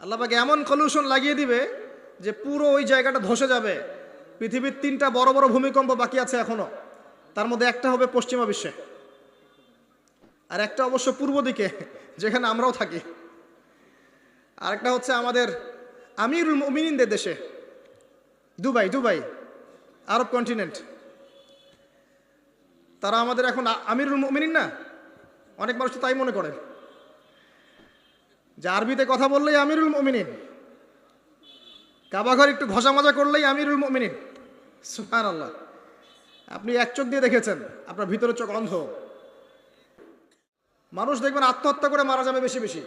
আল্লাহ পাক এমন কলিউশন লাগিয়ে দিবে যে পুরো ওই জায়গাটা ধসে যাবে। পৃথিবীর 3টা বড় বড় ভূমিকম্প বাকি আছে এখনো, তার মধ্যে একটা হবে পশ্চিমা বিশ্বে, আর একটা অবশ্য পূর্ব দিকে যেখানে আমরাও থাকি, আরেকটা হচ্ছে আমাদের আমিরুল মুমিনিনদের দেশে, দুবাই দুবাই আরব কন্টিনেন্ট। তারা আমাদের এখন আমিরুল মুমিনিন না, অনেক মানুষ তো তাই মনে করেন যে আরবিতে কথা বললেই আমিরুল মুমিনিন, কাবাঘর একটু ঘষা মাজা করলেই আমিরুল মুমিনিন। সুবহানাল্লাহ। আপনি এক চোখ দিয়ে দেখেছেন, আপনার ভিতরে চোখ অন্ধ। মানুষ দেখবেন আত্মহত্যা করে মারা যাবে বেশি বেশি,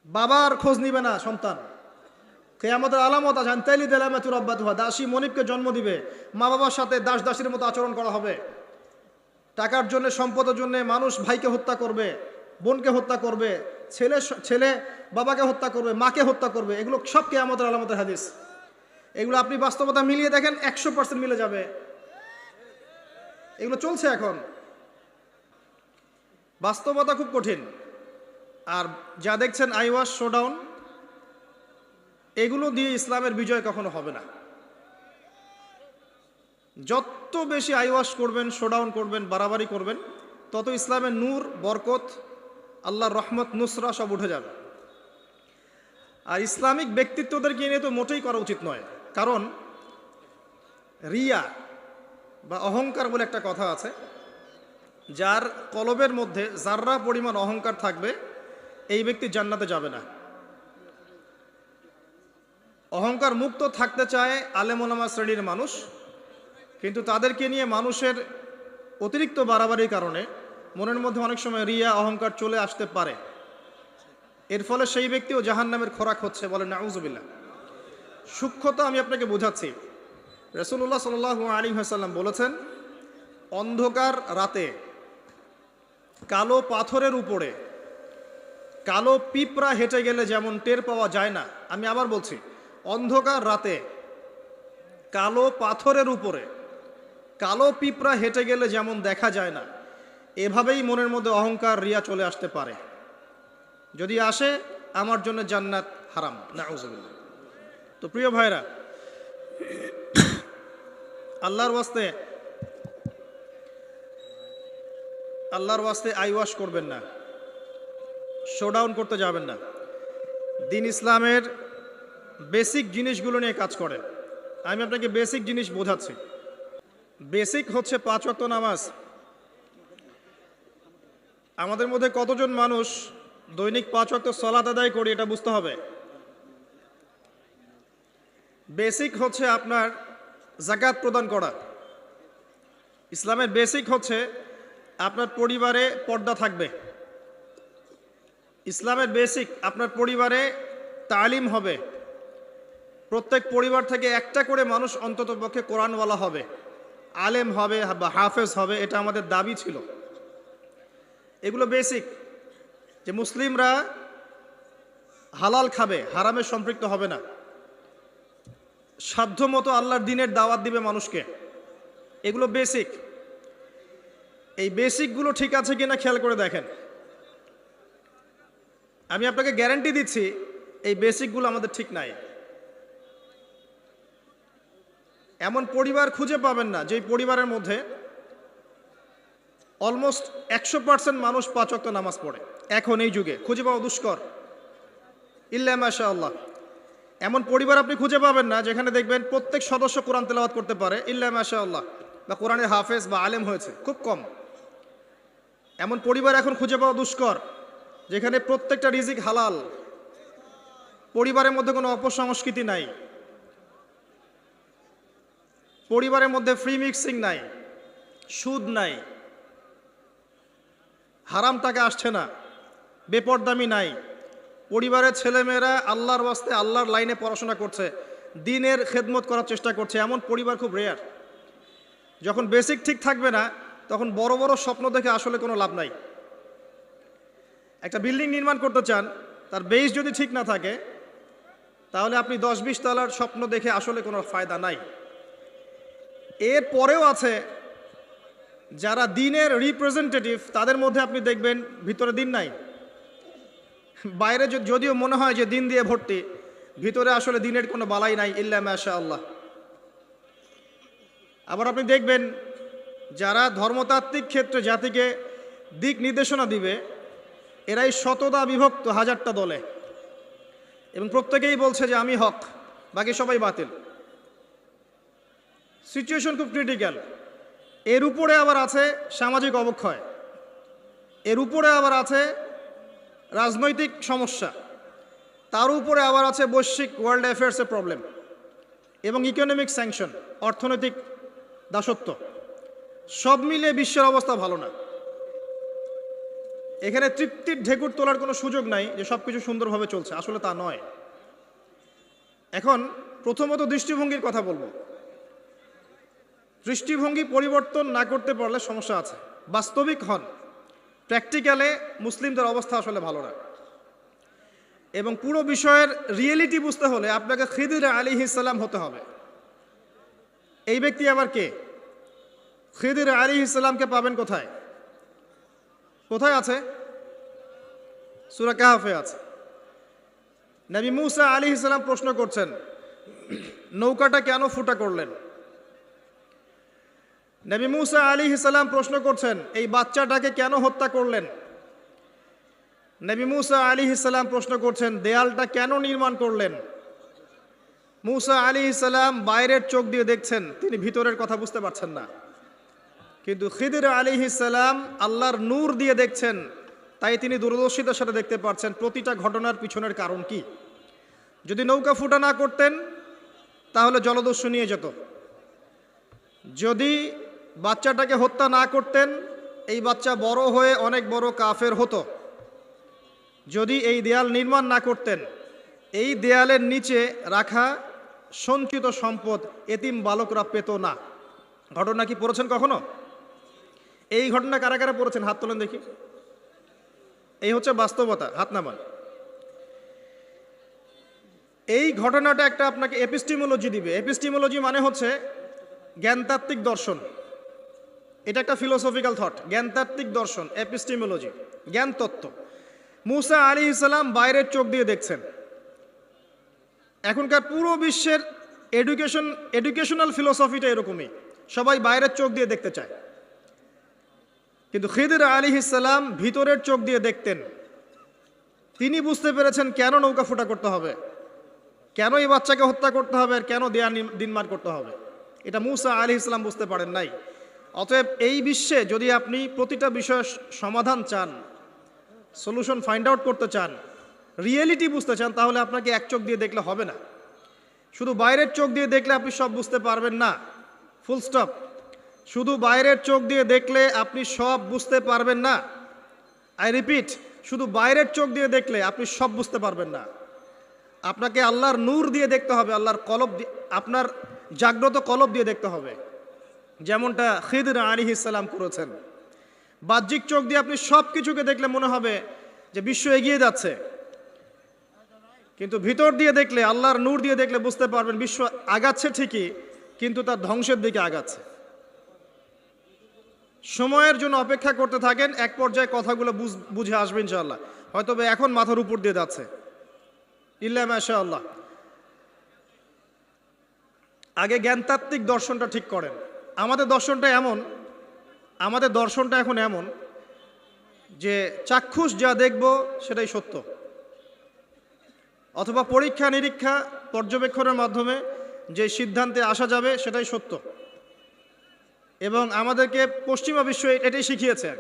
বাবার খোঁজ নিবে না সন্তান। কিয়ামতের আলামত আছে, আনতাইলি দালামাতু রাব্বাতুহা, দাসী মনিবকে জন্ম দিবে, মা বাবার সাথে দাস দাসীর মতো আচরণ করা হবে। টাকার জন্য, সম্পদের জন্য মানুষ ভাইকে হত্যা করবে, বোনকে হত্যা করবে, ছেলে ছেলে বাবাকে হত্যা করবে, মাকে হত্যা করবে। এগুলো সব কিয়ামতের আলামতের হাদিস। এগুলো আপনি বাস্তবতা মিলিয়ে দেখেন, 100% মিলে যাবে। এগুলো চলছে এখন। বাস্তবতা খুব কঠিন। আর যা দেখছেন আইওয়াশ, শোডাউন, এগুলো দিয়ে ইসলামের বিজয় কখনো হবে না। যত বেশি আইওয়াশ করবেন, শোডাউন করবেন, বাড়াবাড়ি করবেন, তত ইসলামের নূর, বরকত, আল্লাহর রহমত, নুসরা সব উঠে যাবে। আর ইসলামিক ব্যক্তিত্বদেরকে নিয়ে তো মোটেই করা উচিত নয়। কারণ রিয়া বা অহংকার বলে একটা কথা আছে, যার কলবের মধ্যে যাররা পরিমাণ অহংকার থাকবে, এই ব্যক্তি জান্নাতে যাবে না। অহংকার মুক্ত থাকতে চায় আলেম ওলামা শ্রেণীর মানুষ, কিন্তু তাদেরকে নিয়ে মানুষের অতিরিক্ত বাড়াবাড়ির কারণে মনের মধ্যে অনেক সময় রিয়া, অহংকার চলে আসতে পারে। এর ফলে সেই ব্যক্তিও জাহান্নামের খোরাক হচ্ছে, বলেন নাউজুবিল্লাহ। সূক্ষ্মতা আমি আপনাকে বোঝাচ্ছি। রাসূলুল্লাহ সাল্লাল্লাহু আলাইহি ওয়াসাল্লাম বলেছেন, অন্ধকার রাতে কালো পাথরের উপরে কালো পিঁপড়া হেঁটে গেলে যেমন টের পাওয়া যায় না, আমি আবার বলছি, অন্ধকার রাতে কালো পাথরের উপরে কালো পিঁপড়া হেঁটে গেলে যেমন দেখা যায় না, এভাবেই মনের মধ্যে অহংকার, রিয়া চলে আসতে পারে। যদি আসে, আমার জন্য জান্নাত হারাম, নাউজুবিল্লাহ। তো প্রিয় ভাইরা, আল্লাহর ওয়াস্তে আইওয়াশ করবেন না, শোডাউন করতে যাবেন না। দিন ইসলামের বেসিক জিনিসগুলো নিয়ে কাজ করেন। আমি আপনাকে বেসিক জিনিস বোঝাচ্ছি। বেসিক হচ্ছে 5 ওয়াক্ত নামাজ। আমাদের মধ্যে কতজন মানুষ দৈনিক 5 ওয়াক্ত সালাত আদায় করি, এটা বুঝতে হবে। বেসিক হচ্ছে আপনার যাকাত প্রদান করা। ইসলামের বেসিক হচ্ছে আপনার পরিবারে পর্দা থাকবে। ইসলামের বেসিক আপনার পরিবারে তালিম হবে। প্রত্যেক পরিবার থেকে একটা করে মানুষ অন্ততপক্ষে কোরআনওয়ালা হবে, আলেম হবে বা হাফেজ হবে, এটা আমাদের দাবি ছিল। এগুলো বেসিক, যে মুসলিমরা হালাল খাবে, হারামে সম্পৃক্ত হবে না, সাধ্যমতো আল্লাহর দ্বীনের দাওয়াত দিবে মানুষকে। এগুলো বেসিক। এই বেসিকগুলো ঠিক আছে কিনা খেয়াল করে দেখেন। আমি আপনাকে গ্যারান্টি দিচ্ছি, এই বেসিকগুলো আমাদের ঠিক নাই। এমন পরিবার খুঁজে পাবেন না যেই পরিবারের মধ্যে অলমোস্ট 100% মানুষ 5 ওয়াক্ত নামাজ পড়ে। এখন এই যুগে খুঁজে পাওয়া দুষ্কর, ইল্লা মাশাআল্লাহ। এমন পরিবার আপনি খুঁজে পাবেন না যেখানে দেখবেন প্রত্যেক সদস্য কোরআন তেলাওয়াত করতে পারে, ইল্লা মাশাআল্লাহ, বা কোরআনের হাফেজ বা আলেম হয়েছে, খুব কম। এমন পরিবার এখন খুঁজে পাওয়া দুষ্কর যেখানে প্রত্যেকটা রিজিক হালাল, পরিবারের মধ্যে কোনো অপসংস্কৃতি নাই, পরিবারের মধ্যে ফ্রি মিক্সিং নাই, সুদ নাই, হারাম টাকা আসছে না, বেপরদামি নাই। পরিবারের ছেলেমেয়েরা আল্লাহর ওয়াস্তে আল্লাহর লাইনে পড়াশোনা করছে, দ্বীনের খেদমত করার চেষ্টা করছে, এমন পরিবার খুব রেয়ার। যখন বেসিক ঠিক থাকবে না, তখন বড় বড় স্বপ্ন দেখে আসলে কোনো লাভ নাই। একটা বিল্ডিং নির্মাণ করতে চান, তার বেস যদি ঠিক না থাকে, তাহলে আপনি 10-20 তলার স্বপ্ন দেখে আসলে কোনো ফায়দা নাই। এর পরেও আছে যারা দ্বীনের রিপ্রেজেন্টেটিভ, তাদের মধ্যে আপনি দেখবেন ভিতরে দ্বীন নাই। বাইরে যদিও মনে হয় যে দিন দিয়ে ভর্তি, ভিতরে আসলে দিনের কোনো বালাই নাই, ইল্লা মাশা আল্লাহ। আবার আপনি দেখবেন যারা ধর্মতাত্ত্বিক ক্ষেত্রে জাতিকে দিক নির্দেশনা দিবে, এরাই শতদা বিভক্ত হাজারটা দলে, এবং প্রত্যেকেই বলছে যে আমি হক, বাকি সবাই বাতিল। সিচুয়েশন খুব ক্রিটিক্যাল। এর উপরে আবার আছে সামাজিক অবক্ষয়, এর উপরে আবার আছে রাজনৈতিক সমস্যা, তার উপরে আবার আছে বৈশ্বিক ওয়ার্ল্ড অ্যাফেয়ার্সের প্রবলেম এবং ইকোনমিক স্যাংশন, অর্থনৈতিক দাসত্ব। সব মিলিয়ে বিশ্বের অবস্থা ভালো না। এখানে তৃপ্তির ঢেকুর তোলার কোনো সুযোগ নাই যে সব কিছু সুন্দরভাবে চলছে, আসলে তা নয়। এখন প্রথমত দৃষ্টিভঙ্গির কথা বলবো। দৃষ্টিভঙ্গি পরিবর্তন না করতে পারলে সমস্যা আছে। বাস্তবিক হন, প্র্যাকটিক্যালে মুসলিমদের অবস্থা আসলে ভালো না। এবং পুরো বিষয়ের রিয়েলিটি বুঝতে হলে আপনাকে খিদির আলাইহিস সালাম হতে হবে। এই ব্যক্তি আবার কে? খিদির আলাইহিস সালামকে পাবেন কোথায়? কোথায় আছে? সূরা কাহফে আছে। নবী মুসা আলাইহিস সালাম প্রশ্ন করছেন, নৌকাটা কেন ফুটা করলেন? নবী মুসা আলাইহিস সালাম প্রশ্ন করছেন, এই বাচ্চাটাকে কেন হত্যা করলেন? নবী মুসা আলাইহিস সালাম প্রশ্ন করছেন, দেয়ালটা কেন নির্মাণ করলেন? মুসা আলাইহিস সালাম বাইরের চোখ দিয়ে দেখছেন, তিনি ভিতরের কথা বুঝতে পারছেন না। কিন্তু খিদির আলাইহিস সালাম আল্লাহর নূর দিয়ে দেখছেন, তাই তিনি দূরদর্শিতার সাথে দেখতে পারছেন প্রতিটা ঘটনার পিছনের কারণ কি। যদি নৌকা ফুটা না করতেন তাহলে জলদস্যু নিয়ে যেত। যদি বাচ্চাটাকে হত্যা না করতেন, এই বাচ্চা বড় হয়ে অনেক বড় কাফের হতো। যদি এই দেয়াল নির্মাণ না করতেন, এই দেয়ালের নিচে রাখা সঞ্চিত সম্পদ এতিম বালকরা পেত না। ঘটনা কি পড়েছেন কখনো? এই ঘটনা কারা কারা পড়েছেন? হাত তোলেন দেখি। এই হচ্ছে বাস্তবতা, হাত নামান। এই ঘটনাটা একটা আপনাকে এপিস্টিমোলজি দিবে। এপিস্টিমোলজি মানে হচ্ছে জ্ঞানতাত্ত্বিক দর্শন। এটা একটা ফিলোসফিক্যাল থট। জ্ঞানতাত্ত্বিক দর্শন, এপিস্টিমোলজি, জ্ঞান তত্ত্ব। মুসা আলাইহিস সালাম বাইরের চোখ দিয়ে দেখছেন। এখনকার পুরো বিশ্বের এডুকেশনাল ফিলোসফিটা এরকমই, সবাই বাইরের চোখ দিয়ে দেখতে চায়। কিন্তু খিদির আলাইহিস সালাম ভিতরের চোখ দিয়ে দেখতেন। তিনি বুঝতে পেরেছেন কেন নৌকা ফুটা করতে হবে, কেন এই বাচ্চাকে হত্যা করতে হবে, আর কেন দেয়া নির্মাণ করতে হবে। এটা মুসা আলাইহিস সালাম বুঝতে পারেন নাই। অতএব এই বিশ্বে যদি আপনি প্রতিটা বিষয়ের সমাধান চান, সলিউশন ফাইন্ড আউট করতে চান, রিয়েলিটি বুঝতে চান, তাহলে আপনাকে এক চোখ দিয়ে দেখলে হবে না। শুধু বাইরের চোখ দিয়ে দেখলে আপনি সব বুঝতে পারবেন না, ফুল স্টপ। শুধু বাইরের চোখ দিয়ে দেখলে আপনি সব বুঝতে পারবেন না। আই রিপিট, শুধু বাইরের চোখ দিয়ে দেখলে আপনি সব বুঝতে পারবেন না। আপনাকে আল্লাহর নূর দিয়ে দেখতে হবে, আল্লাহর কলব, আপনার জাগ্রত কলব দিয়ে দেখতে হবে, যেমনটা খিদির আলাইহিস সালাম করেছেন। বাহ্যিক চোখ দিয়ে আপনি সব কিছুকে দেখলে মনে হবে যে বিশ্ব এগিয়ে যাচ্ছে, কিন্তু ভিতর দিয়ে দেখলে, আল্লাহর নূর দিয়ে দেখলে বুঝতে পারবেন বিশ্ব আগাচ্ছে ঠিকই, কিন্তু তার ধ্বংসের দিকে আগাচ্ছে। সময়ের জন্য অপেক্ষা করতে থাকেন, এক পর্যায়ে কথাগুলো বুঝে আসবে ইনশাআল্লাহ। হয়তো এখন মাথার উপর দিয়ে যাচ্ছে, ইল্লা মাশাআল্লাহ। আগে জ্ঞানতাত্ত্বিক দর্শনটা ঠিক করেন। আমাদের দর্শনটা এখন এমন যে চাক্ষুষ যা দেখব সেটাই সত্য, অথবা পরীক্ষা নিরীক্ষা পর্যবেক্ষণের মাধ্যমে যে সিদ্ধান্তে আসা যাবে সেটাই সত্য। এবং আমাদেরকে পশ্চিমা বিশ্ব এটাই শিখিয়েছে।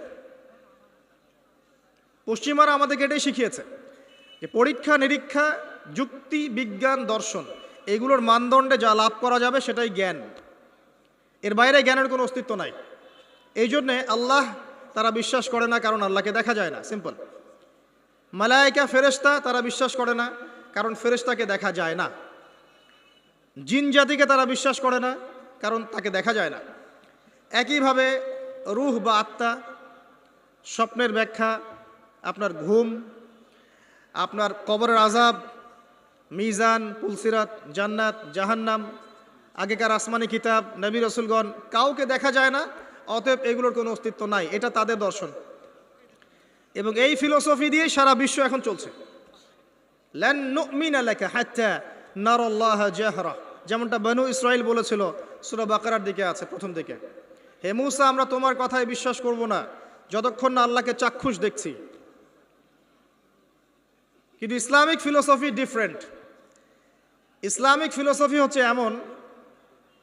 পশ্চিমারা আমাদেরকে এটাই শিখিয়েছে যে পরীক্ষা নিরীক্ষা, যুক্তি, বিজ্ঞান, দর্শন, এগুলোর মানদণ্ডে যা লাভ করা যাবে সেটাই জ্ঞান। এর বাইরে জ্ঞানের কোনো অস্তিত্ব নাই। এই জন্যে আল্লাহ তারা বিশ্বাস করে না, কারণ আল্লাহকে দেখা যায় না, সিম্পল। মালায়েকা, ফেরেশতা তারা বিশ্বাস করে না, কারণ ফেরেশতাকে দেখা যায় না। জিন জাতিকে তারা বিশ্বাস করে না, কারণ তাকে দেখা যায় না। একইভাবে রূহ বা আত্মা, স্বপ্নের ব্যাখ্যা, আপনার ঘুম, আপনার কবরের আযাব, মিজান, পুলসিরাত, জান্নাত, জাহান্নাম, আগেকার আসমানি কিতাব, নবী রাসূলগণ, কাউকে দেখা যায় না, অতএব এগুলোর কোনো অস্তিত্ব নাই। এটা তাদের দর্শন, এবং এই ফিলোসফি দিয়েই সারা বিশ্ব এখন চলছে। লান নুমিনা লাকা হাত্তা নারাল্লাহা জাহরা, যেমনটা বনু ইসরাইল বলেছিল, সূরা বাকারার দিকে আছে প্রথম দিকে। হে মূসা, আমরা তোমার কথায় বিশ্বাস করব না যতক্ষণ না আল্লাহকে চাক্ষুষ দেখছি। কিন্তু Islamic philosophy different. Islamic philosophy হচ্ছে এমন,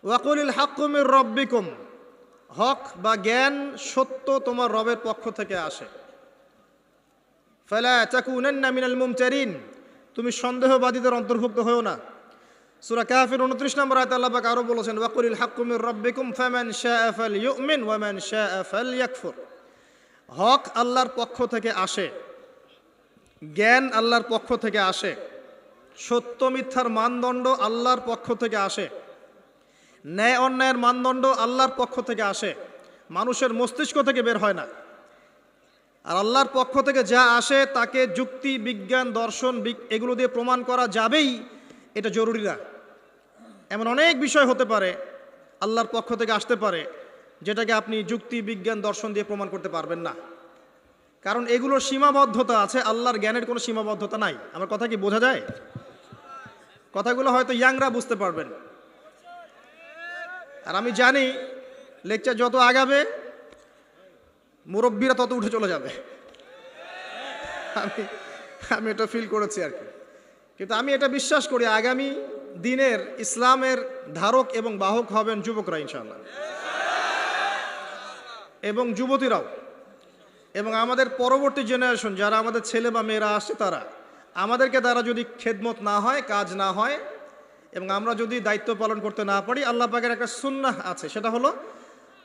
ওয়াকুলিল হাক্কু মির রাব্বিকুম, হক বা জ্ঞান সত্য তোমার রবের পক্ষ থেকে আসে। ফালা তাকুনান্না মিনাল মুমতারিন, তুমি সন্দেহবাদীদের অন্তর্ভুক্ত হও না। সূরা কাফির 29 নম্বর আয়াতে আল্লাহ পাক আরো বলেছেন, ওয়াকুলিল হাক্কু মির রাব্বিকুম ফামান শাআ ফালইউমিন ওয়া মান শাআ ফালইয়াকফুর। হক আল্লাহর পক্ষ থেকে আসে, জ্ঞান আল্লাহর পক্ষ থেকে আসে, সত্য মিথ্যার মানদণ্ড আল্লাহর পক্ষ থেকে আসে, ন্যায় অন্যায়ের মানদণ্ড আল্লাহর পক্ষ থেকে আসে, মানুষের মস্তিষ্ক থেকে বের হয় না। আর আল্লাহর পক্ষ থেকে যা আসে তাকে যুক্তি, বিজ্ঞান, দর্শন এগুলো দিয়ে প্রমাণ করা যাবেই, এটা জরুরি না। এমন অনেক বিষয় হতে পারে আল্লাহর পক্ষ থেকে আসতে পারে যেটাকে আপনি যুক্তি, বিজ্ঞান, দর্শন দিয়ে প্রমাণ করতে পারবেন না, কারণ এগুলোর সীমাবদ্ধতা আছে, আল্লাহর জ্ঞানের কোনো সীমাবদ্ধতা নাই। আমার কথা কি বোঝা যায়? কথাগুলো হয়তো ইয়াংরা বুঝতে পারবেন। আর আমি জানি লেকচার যত আগাবে মুরব্বীরা তত উঠে চলে যাবে, আমি এটা ফিল করেছি আর কি। কিন্তু আমি এটা বিশ্বাস করি আগামী দিনের ইসলামের ধারক এবং বাহক হবেন যুবকরা ইনশাআল্লাহ, এবং যুবতীরাও, এবং আমাদের পরবর্তী জেনারেশন যারা আমাদের ছেলে বা মেয়েরা আসছে তারা, আমাদেরকে দ্বারা যদি খেদমত না হয়, কাজ না হয়, এবং আমরা যদি দায়িত্ব পালন করতে না পারি, আল্লাহ পাকের একটা সুন্নাহ আছে, সেটা হলো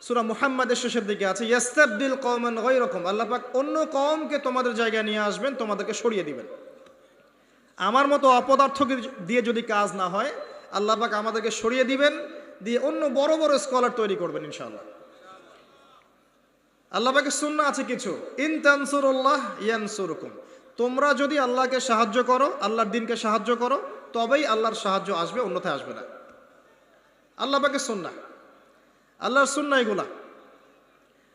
সূরা মুহাম্মাদের শেষের দিকে আছে, ইয়াস্তাবদিল কওমান গায়রাকুম, আল্লাহ পাক অন্য কওমকে তোমাদের জায়গায় নিয়ে আসবেন, তোমাদেরকে সরিয়ে দিবেন। আমার মতো অপদার্থ দিয়ে যদি কাজ না হয়, আল্লাহ পাক আমাদেরকে সরিয়ে দিবেন, দিয়ে অন্য বড় বড় স্কলার তৈরি করবেন ইনশাআল্লাহ। আল্লাহ পাকের সুন্নাহ আছে কিছু, ইন তানসুরুল্লাহ ইয়ানসুরুকুম, তোমরা যদি আল্লাহকে সাহায্য করো, আল্লাহর দ্বীনকে সাহায্য করো, তবেই আল্লাহর সাহায্য আসবে, অন্যথায় আসবে না। আল্লাহ পাকের সুন্নাহ, আল্লাহর সুন্নাহ এগুলা।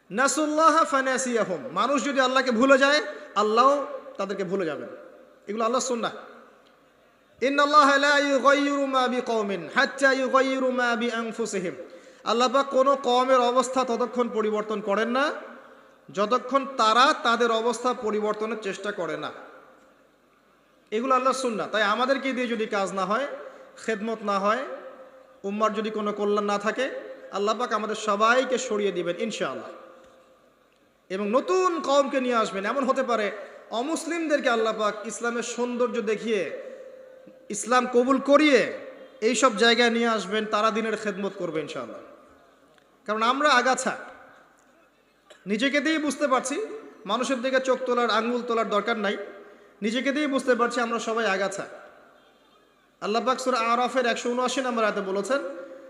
নাসুল্লাহ ফানাসিয়াহুম, মানুষ যদি আল্লাহকে ভুলে যায়, আল্লাহও তাদেরকে ভুলে যাবেন, এগুলো আল্লাহর সুন্নাহ। ইন্নাল্লাহা লা ইউগাইয়িরু মা বিকওমিন হাত্তা ইউগাইয়িরু মা বিআনফুসিহিম, আল্লাহ পাক কোনো কওমের অবস্থা ততক্ষণ পরিবর্তন করেন না যতক্ষণ তারা তাদের অবস্থা পরিবর্তনের চেষ্টা করে না। এগুলো আল্লাহর সুন্নাহ। তাই আমাদেরকে দিয়ে যদি কাজ না হয়, খেদমত না হয়, উম্মার যদি কোনো কল্যাণ না থাকে, আল্লাহ পাক আমাদের সবাইকে সরিয়ে দিবেন ইনশাআল্লাহ, এবং নতুন কওমকে নিয়ে আসবেন। এমন হতে পারে অমুসলিমদেরকে আল্লাহ পাক ইসলামের সৌন্দর্য দেখিয়ে, ইসলাম কবুল করিয়ে এইসব জায়গায় নিয়ে আসবেন, তারা দিনের খেদমত করবে ইনশাআল্লাহ। কারণ আমরা আগাছা, নিজেকে দিয়েই বুঝতে পারছি, মানুষের দিকে চোখ তোলার, আঙ্গুল তোলার দরকার নাই, নিজেকে দিয়েই বুঝতে পারছি আমরা সবাই আগাছা। আল্লাহ পাক সূরা আরাফের 179 নম্বর আয়াতে বলেছেন,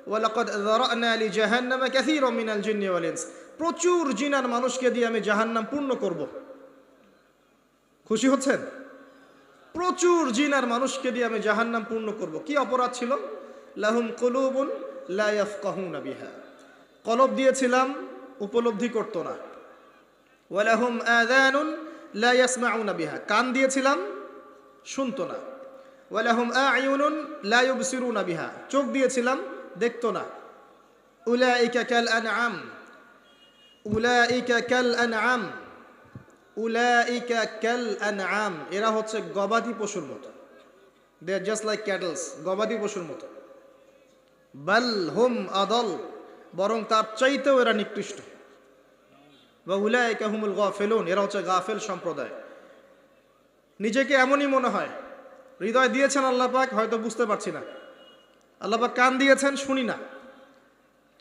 ওয়ালাকাদ যারানা লিজাহান্নামা কাসীরাম মিনাল জিন্নি ওয়াল ইনস, প্রচুর জিন আর মানুষকে দিয়ে আমি জাহান্নাম পূর্ণ করব। খুশি হচ্ছেন? প্রচুর জিন আর মানুষকে দিয়ে আমি জাহান্নাম পূর্ণ করব। কি অপরাধ ছিল? লাহুম কুলুবুন লা ইয়াফকাহুনা বিহা, কলব দিয়েছিলাম উপলব্ধি করতো না। ওয়ালাহুম আযানুন লা ইয়াসমাউনা বিহা, কান দিয়েছিলাম শুনতো না। ওয়ালাহুম আ'য়ুনুন লা ইউবসিরুনা বিহা, চোখ দিয়েছিলাম দেখতো না। উলাইকা কাল আনআম, উলাইকা কাল আনআম, উলাইকা কাল আনআম, এরা হচ্ছে গবাদি পশুর মতো। দে আর জাস্ট লাইক ক্যাটলস, গবাদি পশুর মতো। বাল হুম আদল, বরং তার চাইতেও এরা নিকৃষ্ট। ওয়া উলাইকা হুমুল গাফিলুন, এরা হচ্ছে গাফেল সম্প্রদায়। নিজেকে এমনই মনে হয়, হৃদয় দিয়েছেন আল্লাহ পাক, হয়তো বুঝতে পারছি না। আল্লাহ পাক কান দিয়েছেন, শুনি না।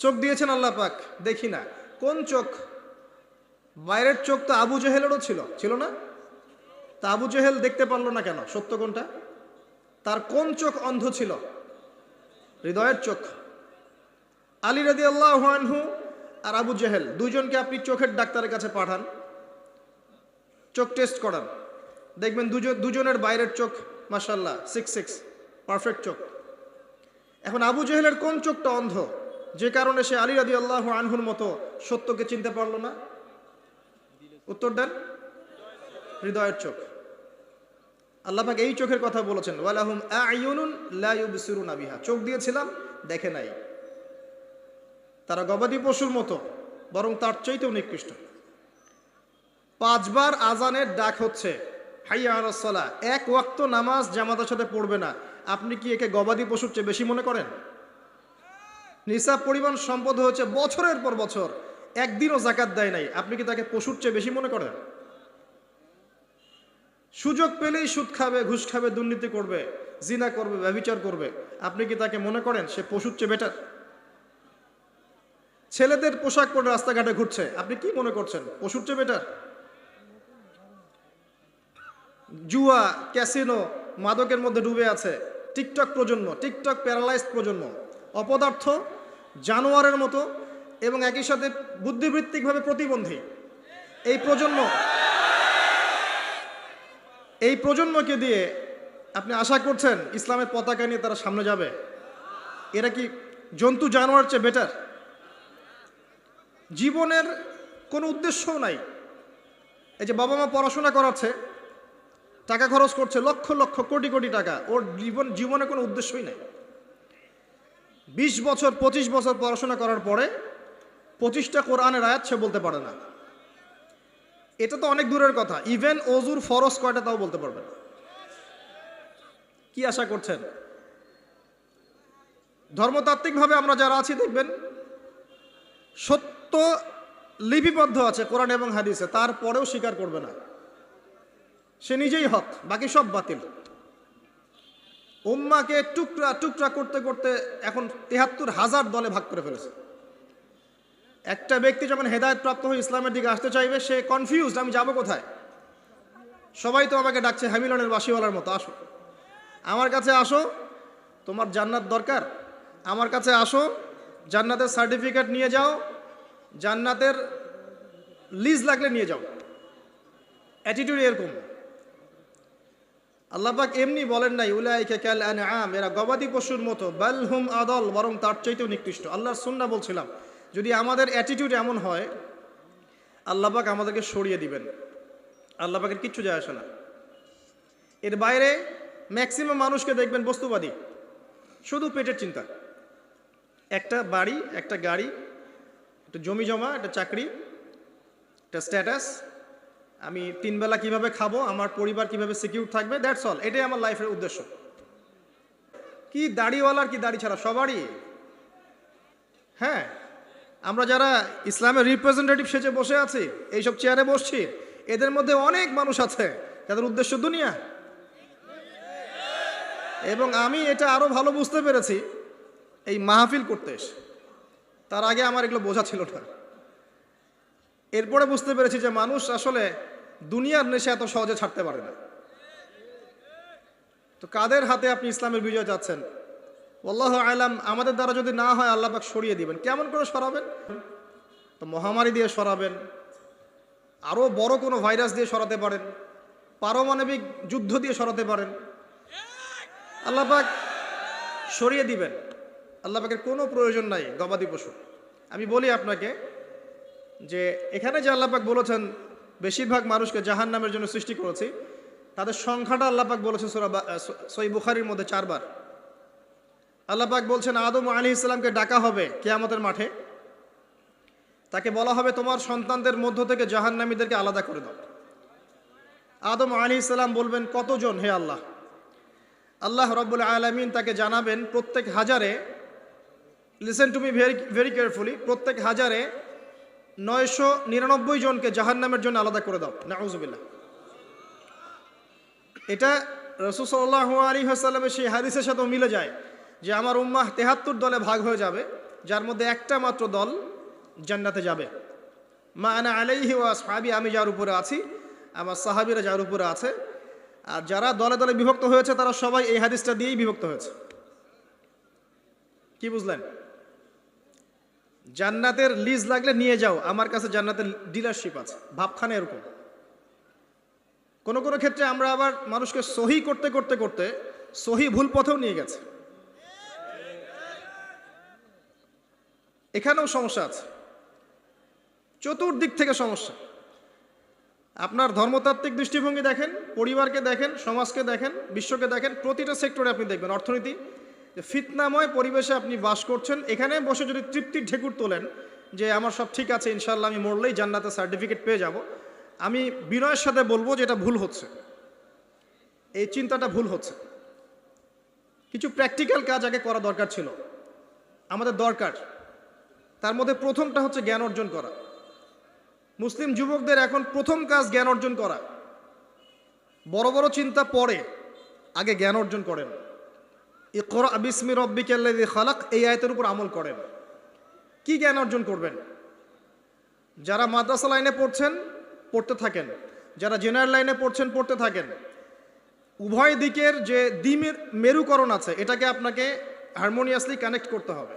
চোখ দিয়েছেন আল্লাহ পাক, দেখি না। কোন চোখ? বাইরের চোখ তো আবু জেহেলেরও ছিল না? তা আবু জেহেল দেখতে পারলো না কেন? সত্য কোনটা? তার কোন চোখ অন্ধ ছিল? হৃদয়ের চোখ। আলী রাদিয়াল্লাহু আনহু আর আবু জেহেল, দুইজনকে আপনি চোখের ডাক্তারের কাছে পাঠান, চোখ টেস্ট করান, দেখবেন দুজনের বাইরের চোখ মাশাআল্লাহ 6 পারফেক্ট চোখ। এখন আবু জেহেলের কোন চোখটা অন্ধ, যে কারণে সে আলী রাদিয়াল্লাহু আনহুর মতো সত্যকে চিনতে পারলো না? উত্তর দেন। হৃদয়ের চোখ। আল্লাহ পাক এই চোখের কথা বলেছেন, ওয়ালাহুম আ'য়ুনুন লা ইউবসিরুনা বিহা, চোখ দিয়েছিলাম দেখে নাই। তারা গবাদি পশুর মতো, বরং তার চাইতেও নিকৃষ্ট। 5 বার আজানের ডাক হচ্ছে হাইয়া আলাস সালাহ, এক ওয়াক্ত নামাজ জামাতের সাথে পড়বে না, আপনি কি একে গবাদি পশুর চেয়ে বেশি মনে করেন? নিসাব পরিমাণ সম্পদ হয়েছে বছরের পর বছর, একদিনও যাকাত দেয় নাই, আপনি কি তাকে পশুর চেয়ে বেশি মনে করেন? সুযোগ পেলেই সুদ খাবে, ঘুষ খাবে, দুর্নীতি করবে, জিনা করবে, ব্যভিচার করবে, আপনি কি তাকে মনে করেন সে পশুর চেয়ে বেটার? ছেলেদের পোশাক পরে রাস্তাঘাটে ঘুরছে, আপনি কি মনে করছেন পশুর চেয়ে বেটার? জুয়া, ক্যাসিনো, মাদকের মধ্যে ডুবে আছে টিকটক প্রজন্ম, টিকটক প্যারালাইজড প্রজন্ম, অপদার্থ, জানোয়ারের মতো এবং একই সাথে বুদ্ধিবৃত্তিকভাবে প্রতিবন্ধী। এই প্রজন্মকে দিয়ে আপনি আশা করছেন ইসলামের পতাকা নিয়ে তারা সামনে যাবে? এরা কি জন্তু জানোয়ার চেয়ে বেটার? জীবনের কোনো উদ্দেশ্যও নাই। এই যে বাবা মা পড়াশোনা করাচ্ছে, টাকা খরচ করছে লক্ষ লক্ষ কোটি কোটি টাকা, ওর জীবনে কোনো উদ্দেশ্যই নাই। 20 বছর 25 বছর পড়াশোনা করার পরে 25টা কোরআনের আয়াত সে বলতে পারে না। এটা তো অনেক দূরের কথা, ইভেন অজুর ফরজ কয়টা তাও বলতে পারবে না। কি আশা করছেন? ধর্মতাত্ত্বিকভাবে আমরা যারা আছি দেখবেন সত্য লিপিবদ্ধ আছে কোরআন এবং হাদিসে, তারপরেও স্বীকার করবে না। সে নিজেই হক, বাকি সব বাতিল। উম্মাকে টুকরা টুকরা করতে করতে এখন 73,000 দলে ভাগ করে ফেলেছে। একটা ব্যক্তি যখন হেদায়েত প্রাপ্ত হয়ে ইসলামের দিকে আসতে চাইবে, সে কনফিউজড, আমি যাব কোথায়? সবাই তো আমাকে ডাকছে হ্যামিলনের বাসিওয়ালার মতো, আসো আমার কাছে, আসো তোমার জান্নাত দরকার, আমার কাছে আসো, জান্নাতের সার্টিফিকেট নিয়ে যাও, জান্নাতের লিজ লাগলে নিয়ে যাও। অ্যাটিটিউড এরকম। আল্লাহ পাক এমনি বলেন নাই উলাইকা কাল আনআম, এরা গবাদি পশুর মতো, বাল হুম আদল, বরং তার চাইতেও নিকৃষ্ট। আল্লাহর সুন্নাহ বলছিলাম, যদি আমাদের অ্যাটিটিউড এমন হয়, আল্লাহ পাক আমাদেরকে সরিয়ে দিবেন। আল্লাহ পাকের কিচ্ছু যায় আসে না। এর বাইরে ম্যাক্সিমাম মানুষকে দেখবেন বস্তুবাদী, শুধু পেটের চিন্তা। একটা বাড়ি, একটা গাড়ি, একটা জমি জমা, একটা চাকরি, একটা স্ট্যাটাস, আমি 3 বেলা কিভাবে খাবো, আমার পরিবার কিভাবে সিকিউর থাকবে, দ্যাটস অল। এটাই আমার লাইফের উদ্দেশ্য। কি দাড়িওয়ালার কি দাড়ি ছাড়া, সবারই। হ্যাঁ, আমরা যারা ইসলামের রিপ্রেজেন্টেটিভ সেজে বসে আছি, এইসব চেয়ারে বসছি, এদের মধ্যে অনেক মানুষ আছে যাদের উদ্দেশ্য দুনিয়া। এবং আমি এটা আরো ভালো বুঝতে পেরেছি এই মাহফিল করতে এসে। তার আগে আমার এগুলো বোঝা ছিল না। এরপরে বুঝতে পেরেছি যে মানুষ আসলে দুনিয়ার নেশা এত সহজে ছাড়তে পারে না। তো কাদের হাতে আপনি ইসলামের বিজয় চাচ্ছেন? আল্লাহু আলাম। আমাদের দ্বারা যদি না হয়, আল্লাহ পাক সরিয়ে দিবেন। কেমন করে সরাবেন? তো মহামারী দিয়ে সরাবেন, আরো বড় কোনো ভাইরাস দিয়ে সরাতে পারেন, পারমাণবিক যুদ্ধ দিয়ে সরাতে পারেন, আল্লাহ পাক সরিয়ে দিবেন। আল্লাহ পাকের কোনো প্রয়োজন নাই গবাদি পশু। আমি বলি আপনাকে যে এখানে যে আল্লাহ পাক বলেছেন বেশিরভাগ মানুষকে জাহান্নামের জন্য সৃষ্টি করেছি, তাদের সংখ্যাটা আল্লাহ পাক বলেছেন সূরা সহিহ বুখারীর মধ্যে 4 বার। আল্লাহ পাক বলছেন আদম আলাইহিস সালামকে ডাকা হবে কিয়ামতের মাঠে, তাকে বলা হবে তোমার সন্তানদের মধ্য থেকে জাহান্নামীদেরকে আলাদা করে দাও। আদম আলাইহিস সালাম বলবেন কতজন হে আল্লাহ? আল্লাহ রাব্বুল আলামিন তাকে জানাবেন প্রত্যেক হাজারে, listen to me very carefully, প্রত্যেক হাজারে 999 জনকে জাহান্নামের জন্য আলাদা করে দাও। নাউযুবিল্লাহ। এটা রাসূল সাল্লাল্লাহু আলাইহি ওয়াসাল্লামের সেই হাদিসের সাথে মিলে যায় যে আমার উম্মাহ 73 দলে ভাগ হয়ে যাবে, যার মধ্যে একটা মাত্র দল জান্নাতে যাবে। মা আনা আলাইহি ওয়া আসহাবি, আমি যার উপরে আছি, আমার সাহাবীরা যার উপরে আছে। আর যারা দলে দলে বিভক্ত হয়েছে তারা সবাই এই হাদিসটা দিয়েই বিভক্ত হয়েছে। কি বুঝলেন? জান্নাতের লিজ লাগলে নিয়ে যাও, আমার কাছে জান্নাতের ডিলারশিপ আছে, ভাবখানে এরকম। কোন কোন ক্ষেত্রে আমরা আবার মানুষকে সহি করতে করতে করতে সহি ভুল পথেও নিয়ে গেছে। এখানেও সমস্যা আছে, চতুর্দিক থেকে সমস্যা। আপনার ধর্মতাত্ত্বিক দৃষ্টিভঙ্গি দেখেন, পরিবারকে দেখেন, সমাজকে দেখেন, বিশ্বকে দেখেন, প্রতিটা সেক্টরে আপনি দেখবেন অর্থনীতি, যে ফিতনাময় পরিবেশে আপনি বাস করছেন। এখানে বসে যদি তৃপ্তির ঢেকুর তোলেন যে আমার সব ঠিক আছে, ইনশাল্লাহ আমি মরলেই জান্নাতে সার্টিফিকেট পেয়ে যাব, আমি বিনয়ের সাথে বলবো যে এটা ভুল হচ্ছে, এই চিন্তাটা ভুল হচ্ছে। কিছু প্র্যাকটিক্যাল কাজ আগে করা দরকার ছিল, আমাদের দরকার। তার মধ্যে প্রথমটা হচ্ছে জ্ঞান অর্জন করা। মুসলিম যুবকদের এখন প্রথম কাজ জ্ঞান অর্জন করা। বড় বড় চিন্তা পরে, আগে জ্ঞান অর্জন করেন। ইকরা বিসমি রব্বিকাল্লাযী খালাক, এই আয়াতের উপর আমল করেন। কি জ্ঞান অর্জন করবেন? যারা মাদ্রাসা লাইনে পড়ছেন পড়তে থাকেন, যারা জেনারেল লাইনে পড়ছেন পড়তে থাকেন। উভয় দিকের যে মেরুকরণ আছে এটাকে আপনাকে হারমোনিয়াসলি কানেক্ট করতে হবে।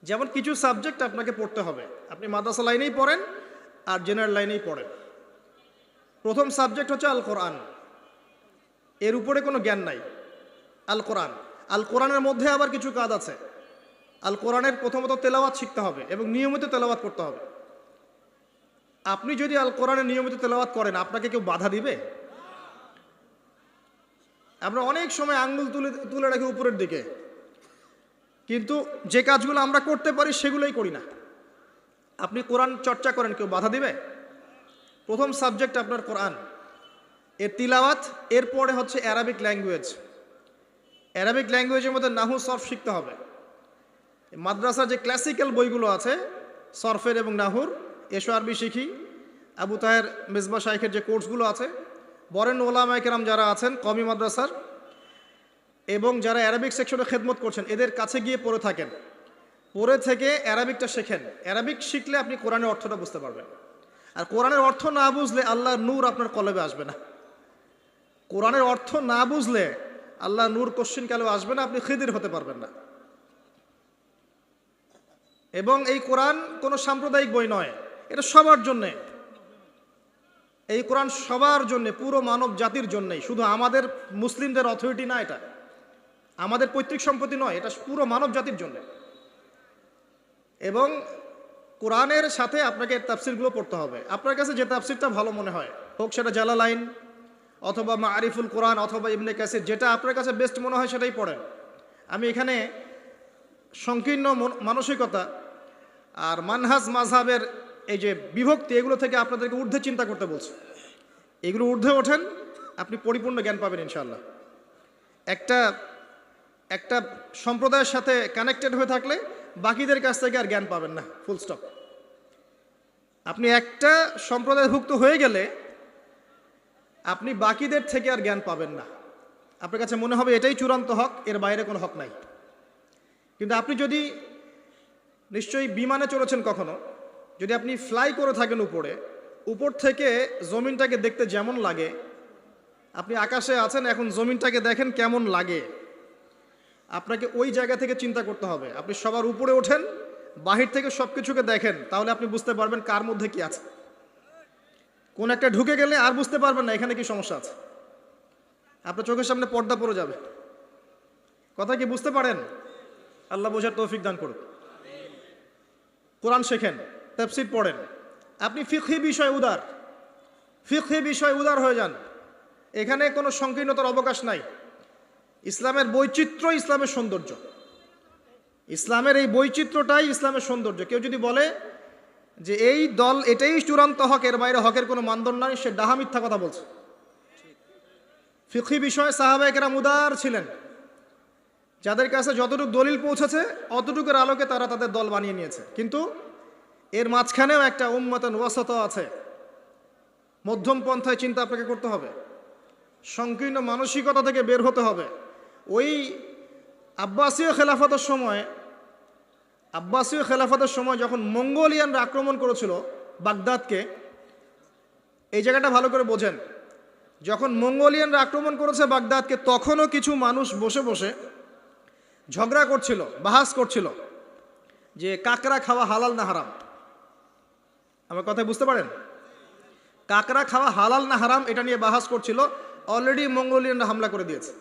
যেমন কিছু সাবজেক্ট আপনাকে পড়তে হবে, আপনি মাদ্রাসা লাইনেই পড়েন আর জেনারেল লাইনেই পড়েন। প্রথম সাবজেক্ট হচ্ছে আল কোরআন, এর উপরে কোনো জ্ঞান নাই। আল কোরআন, আল কোরআনের মধ্যে আবার কিছু কাজ আছে। আল কোরআনের প্রথমত তেলাওয়াত শিখতে হবে এবং নিয়মিত তেলাওয়াত করতে হবে। আপনি যদি আল কোরআনের নিয়মিত তেলাওয়াত করেন, আপনাকে কেউ বাধা দিবে? আমরা অনেক সময় আঙ্গুল তুলে রাখি উপরের দিকে, কিন্তু যে কাজগুলো আমরা করতে পারি সেগুলোই করি না। আপনি কোরআন চর্চা করেন, কেউ বাধা দিবে? প্রথম সাবজেক্ট আপনার কোরআন, এর তিলাওয়াত। এরপরে হচ্ছে অ্যারাবিক ল্যাঙ্গুয়েজ। অ্যারাবিক ল্যাঙ্গুয়েজের মধ্যে নাহু সরফ শিখতে হবে। মাদ্রাসার যে ক্লাসিক্যাল বইগুলো আছে সরফের এবং নাহুর, এসো আরবি শিখি, আবু তাহের মেজবা শাইখের যে কোর্সগুলো আছে, বরেণ্য ওলামায়ে কেরাম যারা আছেন কওমি মাদ্রাসার এবং যারা অ্যারাবিক সেকশনে খেদমত করছেন, এদের কাছে গিয়ে পড়ে থাকেন। পড়ে থেকে অ্যারাবিকটা শেখেন। অ্যারাবিক শিখলে আপনি কোরআনের অর্থটা বুঝতে পারবেন। আর কোরআনের অর্থ না বুঝলে আল্লাহর নূর আপনার কলবে আসবে না। কোরআনের অর্থ না বুঝলে আল্লাহর নূর কোশ্চিন কালেও আসবে না, আপনি খিদির হতে পারবেন না। এবং এই কোরআন কোনো সাম্প্রদায়িক বই নয়, এটা সবার জন্যে। এই কোরআন সবার জন্যে, পুরো মানব জাতির জন্যেই। শুধু আমাদের মুসলিমদের অথরিটি না, এটা আমাদের পৈতৃক সম্পত্তি নয়, এটা পুরো মানব জাতির জন্যে। এবং কোরআনের সাথে আপনাকে তাফসিরগুলো পড়তে হবে। আপনার কাছে যে তাফসিরটা ভালো মনে হয়, হোক সেটা জালালাইন অথবা মারিফুল কোরআন অথবা ইবনে কাসির, যেটা আপনার কাছে বেস্ট মনে হয় সেটাই পড়েন। আমি এখানে সংকীর্ণ মানসিকতা আর মানহাজ মাযহাবের এই যে বিভক্তি, এগুলো থেকে আপনাদেরকে ঊর্ধ্বে চিন্তা করতে বলছি। এগুলো ঊর্ধ্বে ওঠেন, আপনি পরিপূর্ণ জ্ঞান পাবেন ইনশাআল্লাহ। একটা সম্প্রদায়ের সাথে কানেক্টেড হয়ে থাকলে বাকিদের কাছ থেকে আর জ্ঞান পাবেন না, ফুল স্টপ। আপনি একটা সম্প্রদায়ভুক্ত হয়ে গেলে আপনি বাকিদের থেকে আর জ্ঞান পাবেন না। আপনার কাছে মনে হবে এটাই চূড়ান্ত হক, এর বাইরে কোনো হক নাই। কিন্তু আপনি যদি নিশ্চয়ই বিমানে চড়েছেন কখনো, যদি আপনি ফ্লাই করে থাকেন উপর থেকে জমিনটাকে দেখতে যেমন লাগে, আপনি আকাশে আছেন, এখন জমিনটাকে দেখেন কেমন লাগে, আপনাকে ওই জায়গা থেকে চিন্তা করতে হবে। আপনি সবার উপরে ওঠেন, বাহির থেকে সব কিছুকে দেখেন, তাহলে আপনি বুঝতে পারবেন কার মধ্যে কি আছে। কোন একটা ঢুকে গেলে আর বুঝতে পারবেন না এখানে কি সমস্যা আছে। আপনার চোখের সামনে পর্দা পড়ে যাবে। কথা কি বুঝতে পারেন? আল্লাহ বোঝার তৌফিক দান করুন। কোরআন শেখেন, তাফসীর পড়েন। আপনি ফিকহি বিষয় উদার হয়ে যান। এখানে কোনো সংকীর্ণতার অবকাশ নাই। ইসলামের বৈচিত্র্য ইসলামের সৌন্দর্য। ইসলামের এই বৈচিত্র্যটাই ইসলামের সৌন্দর্য। কেউ যদি বলে যে এই দল এটাই চূড়ান্ত হক, এর বাইরে হকের কোনো মানদণ্ড নাই, সে ডাহা মিথ্যা কথা বলছে। ফিকহি বিষয়ে সাহাবায়ে কেরাম উদার ছিলেন। যাদের কাছে যতটুকু দলিল পৌঁছেছে অতটুকুর আলোকে তারা তাদের দল বানিয়ে নিয়েছে। কিন্তু এর মাঝখানেও একটা উম্মাতুন ওয়াসাতা আছে, মধ্যম পন্থায় চিন্তা আপনাকে করতে হবে, সংকীর্ণ মানসিকতা থেকে বের হতে হবে। ওই আব্বাসীয় খেলাফতের সময় যখন মঙ্গোলিয়ানরা আক্রমণ করেছিল বাগদাদকে, এই জায়গাটা ভালো করে বোঝেন। যখন মঙ্গোলিয়ানরা আক্রমণ করেছে বাগদাদকে, তখনও কিছু মানুষ বসে বসে ঝগড়া করছিল, বাহাস করছিল যে কাকড়া খাওয়া হালাল না হারাম। আমার কথা বুঝতে পারেন? কাকড়া খাওয়া হালাল না হারাম এটা নিয়ে বাহাস করছিল। অলরেডি মঙ্গোলিয়ানরা হামলা করে দিয়েছে।